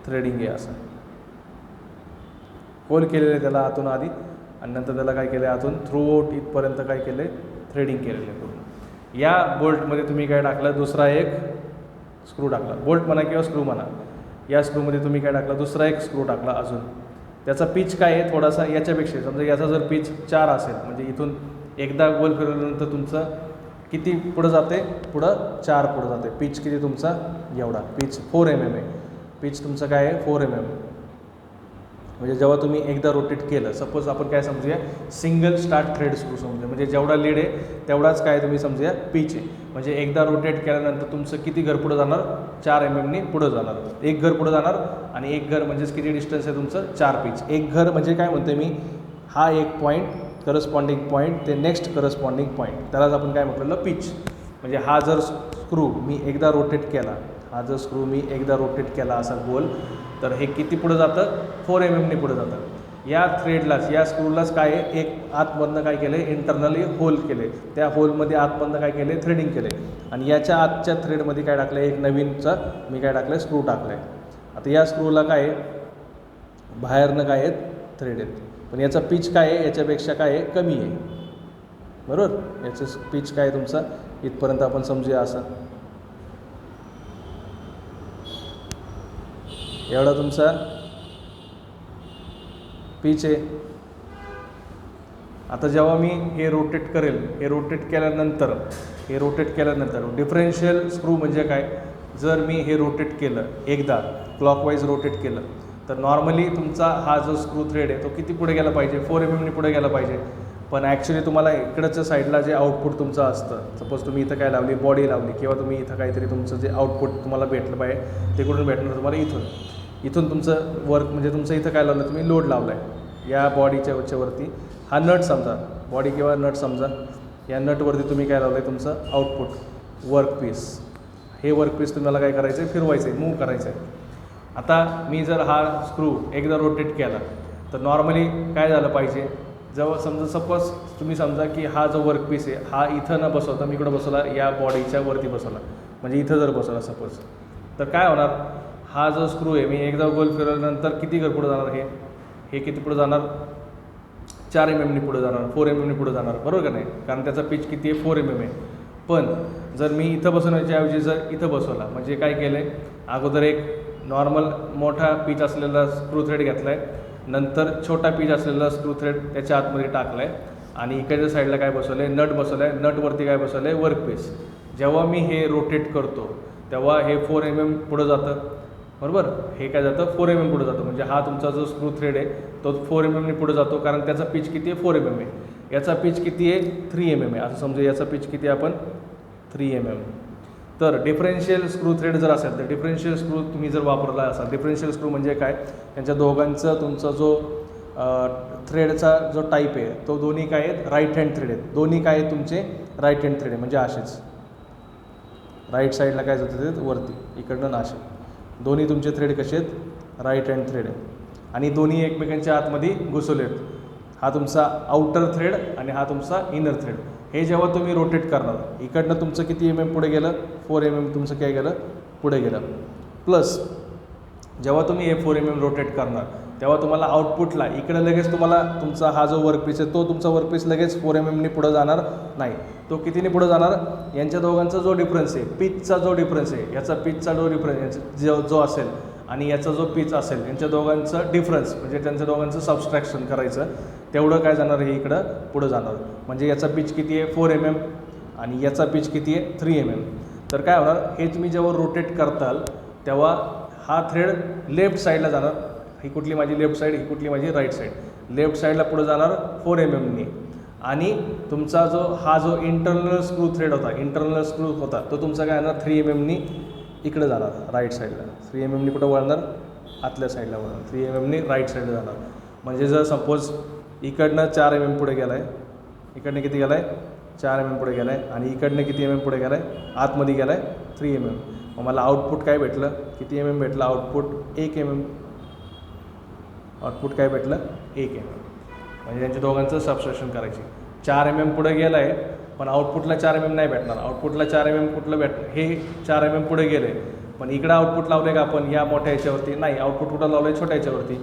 थ्रेडिंग आहे. असं होल केलेलं आहे त्याला आतून आधी, आणि नंतर त्याला काय केलं आहे, आतून थ्रूआउट इथपर्यंत काय केलं आहे, थ्रेडिंग केलेलं आहे पूर्ण. या बोल्टमध्ये तुम्ही काय टाकलं, दुसरा एक स्क्रू टाकला, बोल्ट म्हणा किंवा स्क्रू म्हणा. या स्क्रूमध्ये तुम्ही काय टाकला, दुसरा एक स्क्रू टाकला अजून. त्याचा पिच काय आहे, थोडासा याच्यापेक्षा, समजा याचा जर पिच 4 असेल, म्हणजे इथून एकदा गोल फिरवल्यानंतर तुमचं किती पुढं जाते, पुढं 4 पुढं जाते. पिच किती तुमचा, एवढा पिच 4 mm आहे. पिच तुमचं काय आहे, 4 mm. म्हणजे जेव्हा तुम्ही एकदा रोटेट केलं, सपोज आपण काय समजूया, सिंगल स्टार्ट थ्रेड स्क्रू समजूया, म्हणजे जेवढा लीड आहे तेवढाच काय तुम्ही समजूया पिच आहे. म्हणजे एकदा रोटेट केल्यानंतर तुमचं किती घर पुढं जाणार, 4 mm पुढं जाणार. एक घर पुढं जाणार आणि एक घर म्हणजेच किती डिस्टन्स आहे तुमचं, 4 पिच. एक घर म्हणजे काय म्हणतो मी, हा एक पॉईंट, करस्पॉन्डिंग पॉईंट ते नेक्स्ट करस्पॉन्डिंग पॉईंट, त्यालाच आपण काय म्हटलेलं, पिच. म्हणजे हा जर स्क्रू मी एकदा रोटेट केला, हा जर स्क्रू मी एकदा रोटेट केला असा गोल, तर हे किती पुढं जातं, 4 mm पुढं जातं. या थ्रेडलाच, या स्क्रूलाच काय आहे, एक आतमधनं काय केलं आहे, इंटरनली होल केले. त्या होलमध्ये आतमधनं काय केले, थ्रेडिंग केले. आणि याच्या आतच्या थ्रेडमध्ये काय टाकलं आहे, एक नवीनचा मी काय टाकलं आहे, स्क्रू टाकलं आहे. आता या स्क्रूला काय आहे, बाहेरनं काय आहेत, थ्रेड आहेत. पण याचा पिच काय आहे, याच्यापेक्षा काय आहे, कमी आहे, बरोबर. याचं पिच काय आहे तुमचा, इथपर्यंत आपण समजूया असं. एवढा तुमचा पिच आहे. आता जेव्हा मी हे रोटेट करेल, हे रोटेट केल्यानंतर डिफरेन्शियल स्क्रू म्हणजे काय, जर मी हे रोटेट केलं एकदा, क्लॉकवाईज रोटेट केलं, तर नॉर्मली तुमचा हा जो स्क्रू थ्रेड आहे तो किती पुढे गेला पाहिजे, 4 mm पुढे गेला पाहिजे. पण ॲक्च्युली तुम्हाला इकडच्या साईडला जे आउटपुट तुमचं असतं, सपोज तुम्ही इथं काय लावली, बॉडी लावली, किंवा तुम्ही इथं काहीतरी तुमचं जे आउटपुट तुम्हाला भेटलं पाहिजे ते कुठून भेटणार तुम्हाला, इथून तुमचं वर्क म्हणजे तुमचं इथं काय लावलं, तुम्ही लोड लावला आहे या बॉडीच्या वरती. हा नट समजा, बॉडी किंवा नट समजा, या नटवरती तुम्ही काय लावलं आहे, तुमचं आउटपुट वर्कपीस. हे वर्कपीस तुम्हाला काय करायचं आहे, फिरवायचं आहे, मूव्ह करायचं आहे. आता मी जर हा स्क्रू एकदा रोटेट केला तर नॉर्मली काय झालं पाहिजे, जेव्हा सपोज तुम्ही समजा की हा जो वर्कपीस आहे हा इथं न बसवता मी इकडं बसवला, या बॉडीच्या वरती बसवला, म्हणजे इथं जर बसवला सपोज, तर काय होणार, हा जो स्क्रू आहे मी एकदा गोल फिरवल्यानंतर किती पुढे जाणार, हे किती पुढे जाणार, 4 mm पुढे जाणार, 4 mm पुढे जाणार, बरोबर का नाही, कारण त्याचा पिच किती आहे, 4 mm आहे. पण जर मी इथं बसवण्याच्या ऐवजी जर इथं बसवला, म्हणजे काय केलं आहे, अगोदर एक नॉर्मल मोठा पीच असलेला स्क्रू थ्रेड घेतला आहे, नंतर छोटा पीच असलेला स्क्रू थ्रेड त्याच्या आतमध्ये टाकला आहे, आणि इकडच्या साईडला काय बसवलं आहे, नट बसवलं आहे, नटवरती काय बसवलं आहे, वर्कपीस. जेव्हा मी हे रोटेट करतो तेव्हा हे 4 mm पुढं जातं, बरोबर, हे काय जातं 4 mm पुढे जातं, म्हणजे हा तुमचा जो स्क्रू थ्रेड आहे तो 4 mm पुढे जातो, कारण त्याचा पिच किती आहे, 4 mm आहे. याचा पिच किती आहे, 3 mm आहे. असं समजा याचा पिच किती आहे आपण, 3 mm. तर डिफरेन्शियल स्क्रू थ्रेड जर असेल तर डिफरेन्शियल स्क्रू तुम्ही जर वापरला असाल, डिफरेन्शियल स्क्रू म्हणजे काय, त्यांच्या दोघांचं तुमचा जो थ्रेडचा जो टाईप आहे तो दोन्ही काय आहेत, राईट हँड थ्रेड आहेत, दोन्ही काय आहेत तुमचे राईट हँड थ्रेड आहे, म्हणजे असेच राईट साईडला काय जातं ते वरती, इकडनं नाशे, दोन्ही तुमचे थ्रेड कसे आहेत, राईट हँड थ्रेड आहेत, आणि दोन्ही एकमेकांच्या आतमध्ये घुसवले आहेत. हा तुमचा आउटर थ्रेड आणि हा तुमचा इनर थ्रेड. हे जेव्हा तुम्ही रोटेट करणार, इकडनं तुमचं किती mm पुढे गेलं, 4 mm तुमचं काय गेलं, पुढे गेलं. प्लस जेव्हा तुम्ही हे 4 mm रोटेट करणार तेव्हा तुम्हाला आउटपुटला इकडे लगेच तुम्हाला तुमचा हा जो वर्कपीस आहे तो तुमचा वर्कपीस लगेच 4 mm पुढं जाणार नाही, तो कितीने पुढं जाणार, यांच्या दोघांचा जो डिफरन्स आहे, पिचचा जो डिफरन्स आहे, याचा पिचचा जो डिफरन्स जो असेल आणि याचा जो पिच असेल, यांच्या दोघांचं डिफरन्स म्हणजे त्यांच्या दोघांचं सबस्ट्रॅक्शन करायचं, तेवढं काय जाणार, हे इकडं पुढं जाणार. म्हणजे याचा पिच किती आहे, 4 mm, आणि याचा पिच किती आहे, 3 mm. तर काय होणार, हे तुम्ही जेव्हा रोटेट करताल तेव्हा हा थ्रेड लेफ्ट साईडला जाणार, ही कुठली माझी लेफ्ट साईड, ही कुठली माझी राईट साईड, लेफ्ट साईडला पुढे जाणार 4 mm, आणि तुमचा हा जो इंटरनल स्क्रू थ्रेड होता, इंटरनल स्क्रू होता तो तुमचा काय येणार 3 mm इकडे जाणार, राईट साईडला. 3 mm कुठं वळणार, आतल्या साईडला वळणार, 3 mm राईट साईडला जाणार. म्हणजे जर सपोज इकडनं 4 mm पुढे गेला आहे, इकडनं किती गेला आहे, 4 mm पुढे गेला आहे, आणि इकडनं किती mm पुढे गेला आहे, आतमध्ये गेला आहे 3 mm. मग मला आउटपुट काय भेटलं, किती mm भेटलं, आउटपुट 1 mm, आउटपुट काय भेटलं, 1 mm. म्हणजे त्यांच्या दोघांचं सबस्ट्रॅक्शन करायची. 4 mm पुढे गेलं आहे पण आउटपुटला 4 mm नाही भेटणार, आउटपुटला 4 mm कुठलं हे 4 mm पुढे गेले, पण इकडं आउटपुट लावले का आपण या मोठ्या याच्यावरती, नाही, आउटपुट कुठं लावलं आहे, छोट्या याच्यावरती.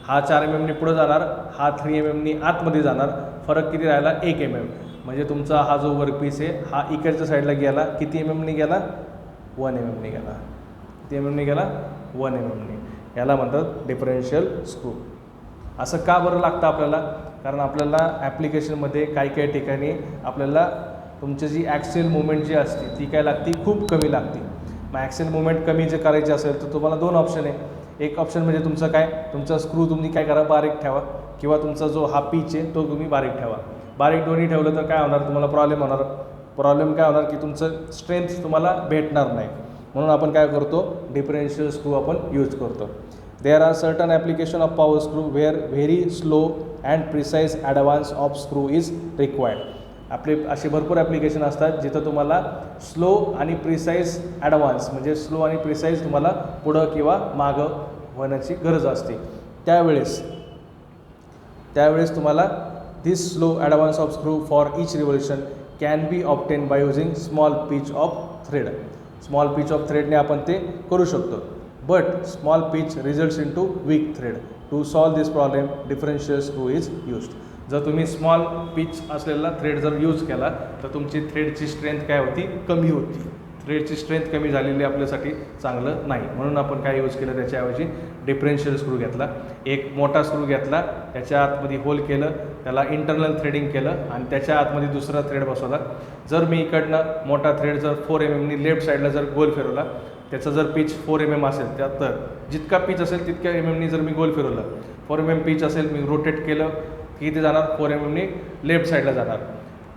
हा 4 mm पुढे जाणार, हा 3 mm आतमध्ये जाणार, फरक किती राहिला, 1 mm. म्हणजे तुमचा हा जो वर्कपीस आहे हा इकडच्या साईडला गेला, किती mm गेला, 1 mm गेला, किती mm गेला, 1 mm. याला म्हणतात डिफरेन्शियल स्क्रू. असं का बरं लागतं आपल्याला, कारण आपल्याला ॲप्लिकेशनमध्ये काही ठिकाणी आपल्याला तुमची जी ॲक्सियल मुवमेंट जी असते ती काय लागते, खूप कमी लागते. मग ॲक्सियल मुवमेंट कमी जे करायची असेल तर तुम्हाला 2 ऑप्शन आहे. एक ऑप्शन म्हणजे तुमचं काय, तुमचा स्क्रू तुम्ही काय करा, बारीक ठेवा, किंवा तुमचा जो हा पीच आहे तो तुम्ही बारीक ठेवा. बारीक दोन्ही ठेवलं तर काय होणार, तुम्हाला प्रॉब्लेम काय होणार की तुमचं स्ट्रेंथ तुम्हाला भेटणार नाही. म्हणून आपण काय करतो, डिफरेन्शियल स्क्रू आपण यूज करतो. There are certain application of power screw where very slow and precise advance of screw is required. आपले असे भरपूर ॲप्लिकेशन असतात जिथं तुम्हाला स्लो आणि प्रिसाईज ॲडव्हान्स म्हणजे स्लो आणि प्रिसाईज तुम्हाला पुढं किंवा मागं होण्याची गरज असते. त्यावेळेस तुम्हाला this slow advance of screw for each revolution can be obtain by using small pitch of thread. Small pitch of थ्रेडने आपण ते करू शकतो. But small pitch results in too weak thread. To solve this problem differential screw is used. जर तुम्ही small pitch असलेला thread जर use केला तर तुमची थ्रेडची स्ट्रेंथ काय होती, कमी होती. थ्रेडची स्ट्रेंथ कमी झालेली आपल्यासाठी चांगलं नाही. म्हणून आपण काय यूज केलं, त्याच्याऐवजी डिफरेन्शियल स्क्रू घेतला. एक मोठा स्क्रू घेतला, त्याच्या आतमध्ये होल केलं, त्याला इंटरनल थ्रेडिंग केलं आणि त्याच्या आतमध्ये दुसरा थ्रेड बसवला. जर मी इकडनं मोठा थ्रेड जर 4 mm लेफ्ट साईडला जर गोल फिरवला त्याचं जर पिच 4 mm असेल त्यात तर जितका पिच असेल तितक्या mmनी जर मी गोल फिरवलं, 4 mm पिच असेल, मी रोटेट केलं की किती जाणार, 4 mmनी लेफ्ट साईडला जाणार.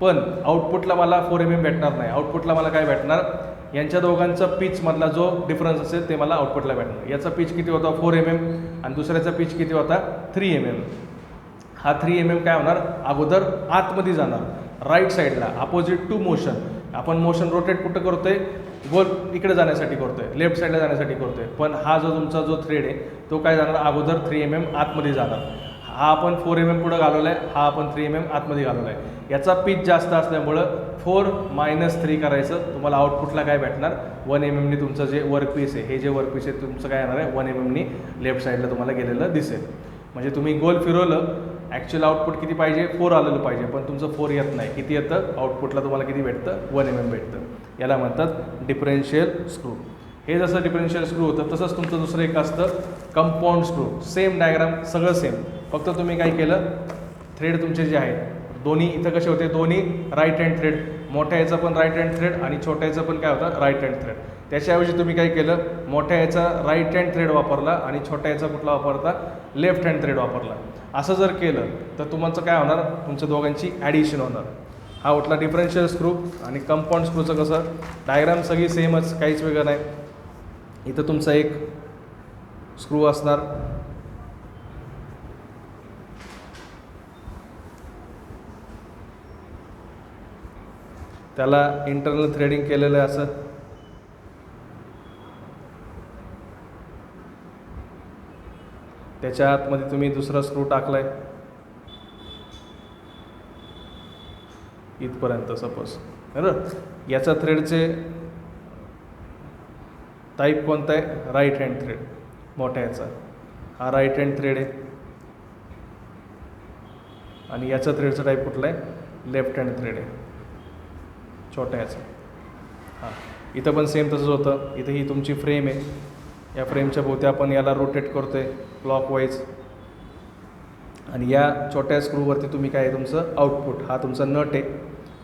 पण आउटपुटला मला 4 mm भेटणार नाही. आउटपुटला मला काय भेटणार, यांच्या दोघांचा पिचमधला जो डिफरन्स असेल ते मला आउटपुटला भेटणार. याचा पिच किती होता 4 mm आणि दुसऱ्याचा पिच किती होता 3 mm. हा 3 mm काय होणार, अगोदर आतमध्ये जाणार राईट साईडला अपोजिट टू मोशन. आपण मोशन रोटेट कुठं करतोय, गोल इकडे जाण्यासाठी करतोय, लेफ्ट साईडला जाण्यासाठी करतोय. पण हा जो तुमचा जो थ्रेड आहे तो काय जाणार, अगोदर 3 mm आतमध्ये जाणार. हा आपण 4 mm पुढं घालवला आहे, हा आपण 3 mm आतमध्ये घालवला आहे. याचा पिच जास्त असल्यामुळं 4 - 3 करायचं, तुम्हाला आउटपुटला काय भेटणार, 1 mmनी तुमचं जे वर्कपीस आहे, हे जे वर्कपीस आहे तुमचं काय येणार आहे 1 mmनी लेफ्ट साईडला तुम्हाला गेलेलं दिसेल. म्हणजे तुम्ही गोल फिरवलं, ॲक्च्युअल आउटपुट किती पाहिजे 4 आलेलं पाहिजे, पण तुमचं 4 येत नाही. किती येतं, आउटपुटला तुम्हाला किती भेटतं 1 mm भेटतं. याला म्हणतात डिफरेन्शियल स्क्रू. हे जसं डिफरेन्शियल स्क्रू होतं तसंच तुमचं दुसरं एक असतं कंपाऊंड स्क्रू. सेम डायग्राम, सगळं सेम, फक्त तुम्ही काय केलं, थ्रेड तुमचे जे आहेत दोन्ही इथं कसे होते, दोन्ही राईट हँड थ्रेड, मोठ्या याचा पण राईट हँड थ्रेड आणि छोट्या याचं पण काय होतं राईट हँड थ्रेड. त्याच्याऐवजी तुम्ही काय केलं, मोठ्या याचा राईट हँड थ्रेड वापरला आणि छोट्या याचा कुठला वापरता, लेफ्ट हँड थ्रेड वापरला. असं जर केलं तर तुमचं काय होणार, तुमच्या दोघांची ॲडिशन होणार. हा उठला डिफरेन्शियल स्क्रू. आणि कंपाऊंड स्क्रूचं कसं, डायग्राम सगळी सेमच, काहीच वेगळं नाही. इथं तुमचा एक स्क्रू असणार, त्याला इंटरनल थ्रेडिंग केलेलं आहे असं. त्याच्या आतमध्ये तुम्ही दुसरा स्क्रू टाकलाय इथपर्यंत सपोज, बरोबर. याचा थ्रेडचे टाईप कोणता आहे, राईट हँड थ्रेड. मोठ्या याचा हा राईट हँड थ्रेड आहे आणि याचा थ्रेडचा टाईप कुठला आहे, लेफ्ट हँड थ्रेड आहे छोट्या याचं. हां, इथं पण सेम तसंच होतं. इथं ही तुमची फ्रेम आहे, या फ्रेमच्या भोवती आपण याला रोटेट करतो आहे क्लॉकवाईज. आणि या छोट्या स्क्रूवरती तुम्ही काय आहे, तुमचं आउटपुट हा तुमचा नट आहे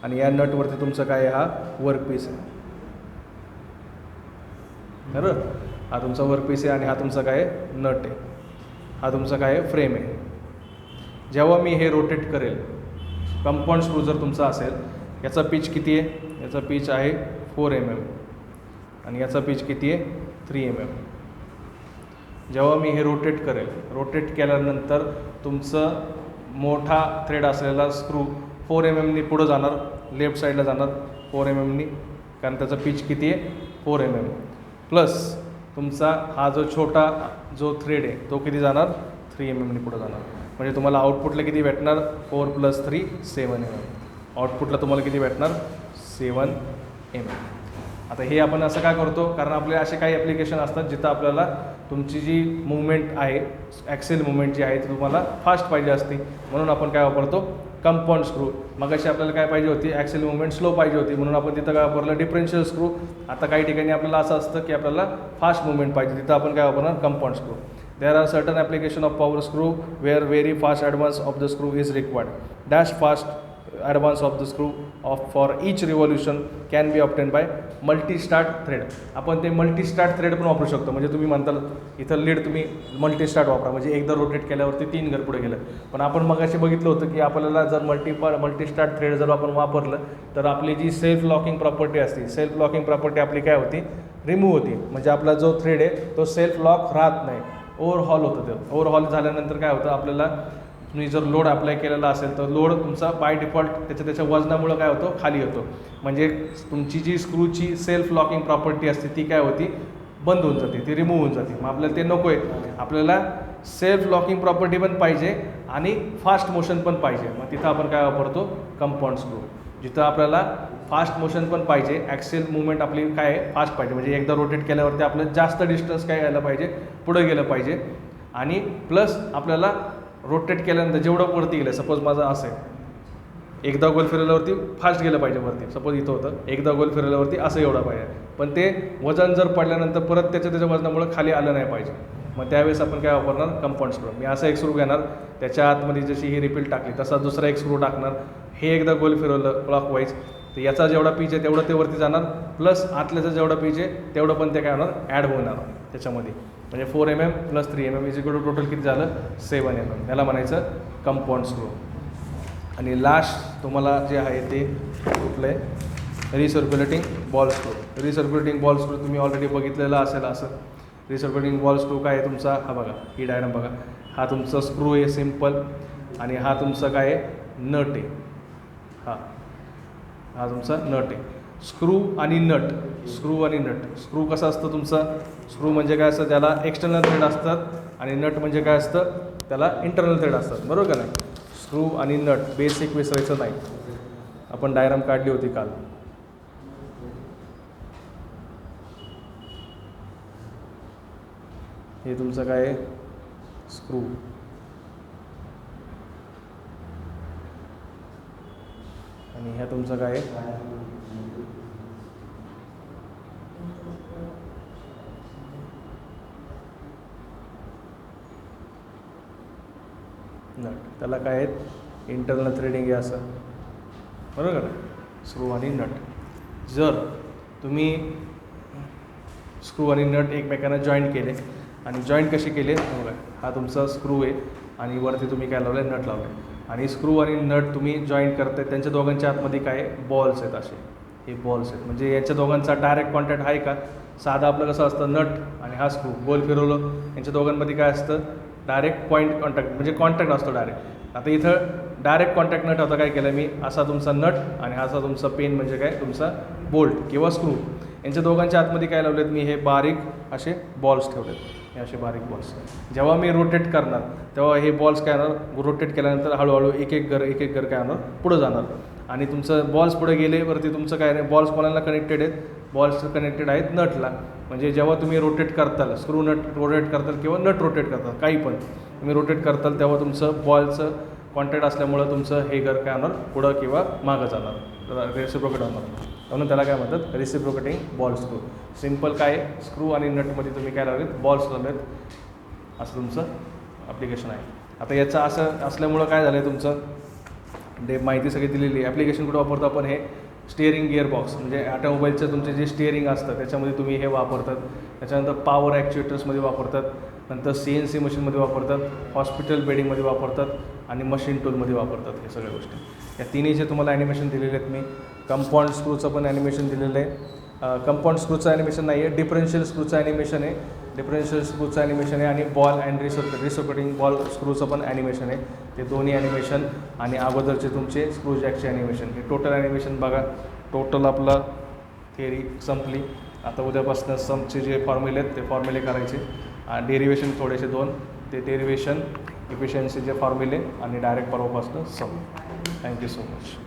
आणि या नटवरती तुमचं काय आहे, हा वर्कपीस आहे, बरोबर. हा तुमचा वर्कपीस आहे आणि हा तुमचा काय आहे, नट आहे. हा तुमचा काय आहे, फ्रेम आहे. जेव्हा मी हे रोटेट करेल, कंपाऊंड स्क्रू जर तुमचा असेल, याचा पिच किती आहे, याचा पिच आहे 4 mm आणि याचा पिच किती आहे 3 mm. जेव्हा मी हे रोटेट करेल, रोटेट केल्यानंतर तुमचं मोठा थ्रेड असलेला स्क्रू 4 mmनी पुढं जाणार, लेफ्ट साईडला जाणार 4 mmनी, कारण त्याचा पिच किती आहे 4 mm. प्लस तुमचा हा जो छोटा जो थ्रेड आहे तो किती जाणार 3 mmनी पुढं जाणार. म्हणजे तुम्हाला आउटपुटला किती भेटणार, 4 + 3 7 mm. आउटपुटला तुम्हाला किती भेटणार 7 mm. आता हे आपण असं काय करतो, कारण आपले असे काही ॲप्लिकेशन असतात जिथं आपल्याला तुमची जी मुवमेंट आहे, ॲक्सेल मुवमेंट जी आहे ती तुम्हाला फास्ट पाहिजे असते, म्हणून आपण काय वापरतो कंपाऊंड स्क्रू. मग अशी आपल्याला काय पाहिजे होती, ॲक्सेल मुवमेंट स्लो पाहिजे होती, म्हणून आपण तिथं काय वापरलं डिफरेन्शियल स्क्रू. आता काही ठिकाणी आपल्याला असं असतं की आपल्याला फास्ट मुवमेंट पाहिजे, तिथं आपण काय वापरणार compound screw. There are certain application of power screw where very fast advance of the screw is required. Dash fast advance of the screw for each revolution can be obtained by multi-start thread. आपण ते multi-start thread पण वापरू शकतो. म्हणजे तुम्ही म्हणताल इथं lead तुम्ही multi-start वापरा, म्हणजे एकदा रोटेट केल्यावरती 3 घर पुढे गेलं. पण आपण मग असे बघितलं होतं की आपल्याला जर मल्टी-स्टार्ट थ्रेड जर आपण वापरलं तर आपली जी सेल्फ लॉकिंग प्रॉपर्टी असते, सेल्फ लॉकिंग प्रॉपर्टी आपली काय होती, रिमूव्ह होती. म्हणजे आपला जो थ्रेड आहे तो सेल्फ लॉक राहत नाही, ओव्हरहॉल होतं. ते ओव्हरहॉल झाल्यानंतर काय होतं, आपल्याला तुम्ही जर लोड अप्लाय केलेला असेल तर लोड तुमचा बाय डिफॉल्ट त्याच्या वजनामुळं काय होतं, खाली होतो. म्हणजे तुमची जी स्क्रूची सेल्फ लॉकिंग प्रॉपर्टी असते ती काय होती, बंद होऊन जाते, ती रिमूव्ह होऊन जाते. मग आपल्याला ते नको आहे, आपल्याला सेल्फ लॉकिंग प्रॉपर्टी पण पाहिजे आणि फास्ट मोशन पण पाहिजे. मग तिथं आपण काय वापरतो कंपाऊंड स्क्रू. जिथं आपल्याला फास्ट मोशन पण पाहिजे, ॲक्सेल मुवमेंट आपली काय फास्ट पाहिजे, म्हणजे एकदा रोटेट केल्यावरती आपलं जास्त डिस्टन्स काय यायला पाहिजे, पुढं गेलं पाहिजे. आणि प्लस आपल्याला रोटेट केल्यानंतर जेवढं वरती गेलं, सपोज माझं असं आहे, एकदा गोल फिरवल्यावरती फास्ट गेलं पाहिजे वरती, सपोज इथं होतं, एकदा गोल फिरवल्यावरती असं एवढं पाहिजे. पण ते वजन जर पडल्यानंतर परत त्याच्या वजनामुळं खाली आलं नाही पाहिजे. मग त्यावेळेस आपण काय वापरणार कंपाऊंड स्क्रू. मी असा एक स्क्रू घेणार, त्याच्या आतमध्ये जशी ही रिपील टाकली तसा दुसरा एक स्क्रू टाकणार, हे एकदा गोल फिरवलं क्लॉकवाईज, तर याचा जेवढा पीच आहे तेवढं ते वरती जाणार, प्लस आतल्याचा जेवढा पीच आहे तेवढं पण ते काय होणार ॲड होणार त्याच्यामध्ये. म्हणजे 4 mm + 3 mm is equal to total किती झालं 7 mm. याला म्हणायचं कंपाऊंड स्क्रू. आणि लास्ट तुम्हाला जे आहे ते कुठलं आहे रिसर्क्युलेटिंग बॉल स्क्रू. रिसर्क्युलेटिंग बॉल स्क्रू तुम्ही ऑलरेडी बघितलेला असेल असं. रिसर्क्युलेटिंग बॉल स्क्रू काय आहे तुमचा, हा बघा ही डायग्राम बघा, हा तुमचा स्क्रू आहे सिम्पल, आणि हा तुमचा काय आहे नट आहे. हा तुमचा नट आहे. स्क्रू आणि नट, स्क्रू आणि नट. स्क्रू कसा असतं तुमचा, स्क्रू म्हणजे काय असतं त्याला एक्सटर्नल थ्रेड असतात, आणि नट म्हणजे काय असतं त्याला इंटरनल थ्रेड असतात, बरोबर का नाही. स्क्रू आणि नट बेसिक विसरायचं नाही. आपण डायग्राम काढली होती काल. हे तुमचं काय आहे स्क्रू, आणि ह्या तुमचं काय आहे नट. त्याला काय आहेत इंटरनल थ्रेडिंग आहे असं, बरोबर का. स्क्रू आणि नट. जर तुम्ही स्क्रू आणि नट एकमेकांना जॉईंट केले, आणि जॉईंट कसे केले बघा, हा तुमचा स्क्रू आहे आणि वरती तुम्ही काय लावलं नट लावले, आणि स्क्रू आणि नट तुम्ही जॉईंट करताय, त्यांच्या दोघांच्या आतमध्ये काय बॉल्स आहेत असे, हे बॉल्स आहेत. म्हणजे याच्या दोघांचा डायरेक्ट कॉन्टॅक्ट आहे का. साधा आपलं कसं असतं नट आणि हा स्क्रू गोल फिरवलं, यांच्या दोघांमध्ये काय असतं डायरेक्ट पॉईंट कॉन्टॅक्ट, म्हणजे कॉन्टॅक्ट असतो डायरेक्ट. आता इथं डायरेक्ट कॉन्टॅक्ट न ठेवता काय केलं मी, असा तुमचा नट आणि असा तुमचा पेन म्हणजे काय तुमचा बोल्ट किंवा स्क्रू, यांच्या दोघांच्या आतमध्ये काय लावलेत मी हे बारीक असे बॉल्स ठेवलेत, हे असे बारीक बॉल्स. जेव्हा मी रोटेट करणार तेव्हा हे बॉल्स काय होणार, रोटेट केल्यानंतर हळूहळू एक एक घर काय होणार पुढं जाणार, आणि तुमचं बॉल्स पुढे गेले वरती तुमचं काय नाही, बॉल्स कोणाला कनेक्टेड आहेत, बॉल्स कनेक्टेड आहेत नटला. म्हणजे जेव्हा तुम्ही रोटेट करताल, स्क्रू नट रोटेट करताल किंवा नट रोटेट करताल, काही पण तुम्ही रोटेट करताल, तेव्हा तुमचं बॉलचं कॉन्टॅक्ट असल्यामुळं तुमचं हे घर काय होणार पुढं किंवा मागं जाणार, रेसिप्रोकेट होणार. म्हणून त्याला काय म्हणतात रेसिप्रोकेटिंग बॉल स्क्रू. सिम्पल काय स्क्रू आणि नटमध्ये तुम्ही काय लावलेत बॉल्स लावलेत, असं तुमचं ॲप्लिकेशन आहे. आता याचं असं असल्यामुळं काय झालं आहे तुमचं माहिती सगळी दिलेली आहे. ॲप्लिकेशन कुठं वापरतो आपण हे स्टिअरिंग गिअर बॉक्स, म्हणजे ऑटोमोबाईलचं तुमचे जे स्टिअरिंग असतं त्याच्यामध्ये तुम्ही हे वापरतात. त्याच्यानंतर पॉवर ॲक्च्युएटर्समध्ये वापरतात, नंतर CNC मशीनमध्ये वापरतात, हॉस्पिटल बेडिंगमध्ये वापरतात, आणि मशीन टूलमध्ये वापरतात. हे सगळ्या गोष्टी या तिन्हीचे तुम्हाला ॲनिमेशन दिलेले आहेत मी. कंपाऊंड स्क्रूचं पण ॲनिमेशन दिलेलं आहे. कंपाऊंड स्क्रूचं ॲनिमेशन नाही आहे, डिफरन्शियल स्क्रूचं ॲनिमेशन आहे. डिफरन्शियल स्क्रूचं ॲनिमेशन आहे, आणि बॉल अँड रिसर्क्युलेटिंग बॉल स्क्रूचं पण ॲनिमेशन आहे. ते दोन्ही ॲनिमेशन आणि अगोदरचे तुमचे स्क्रू जॅकचे ॲनिमेशन, हे टोटल ॲनिमेशन बघा. टोटल आपलं थिअरी संपली. आता उद्यापासून समचे जे फॉर्म्युले आहेत ते फॉर्म्युले करायचे, डेरिवेशन थोडेसे 2 ते डेरिवेशन इफिशियन्सीचे फॉर्म्युले, आणि डायरेक्ट परवापासून सम. Thank you so much.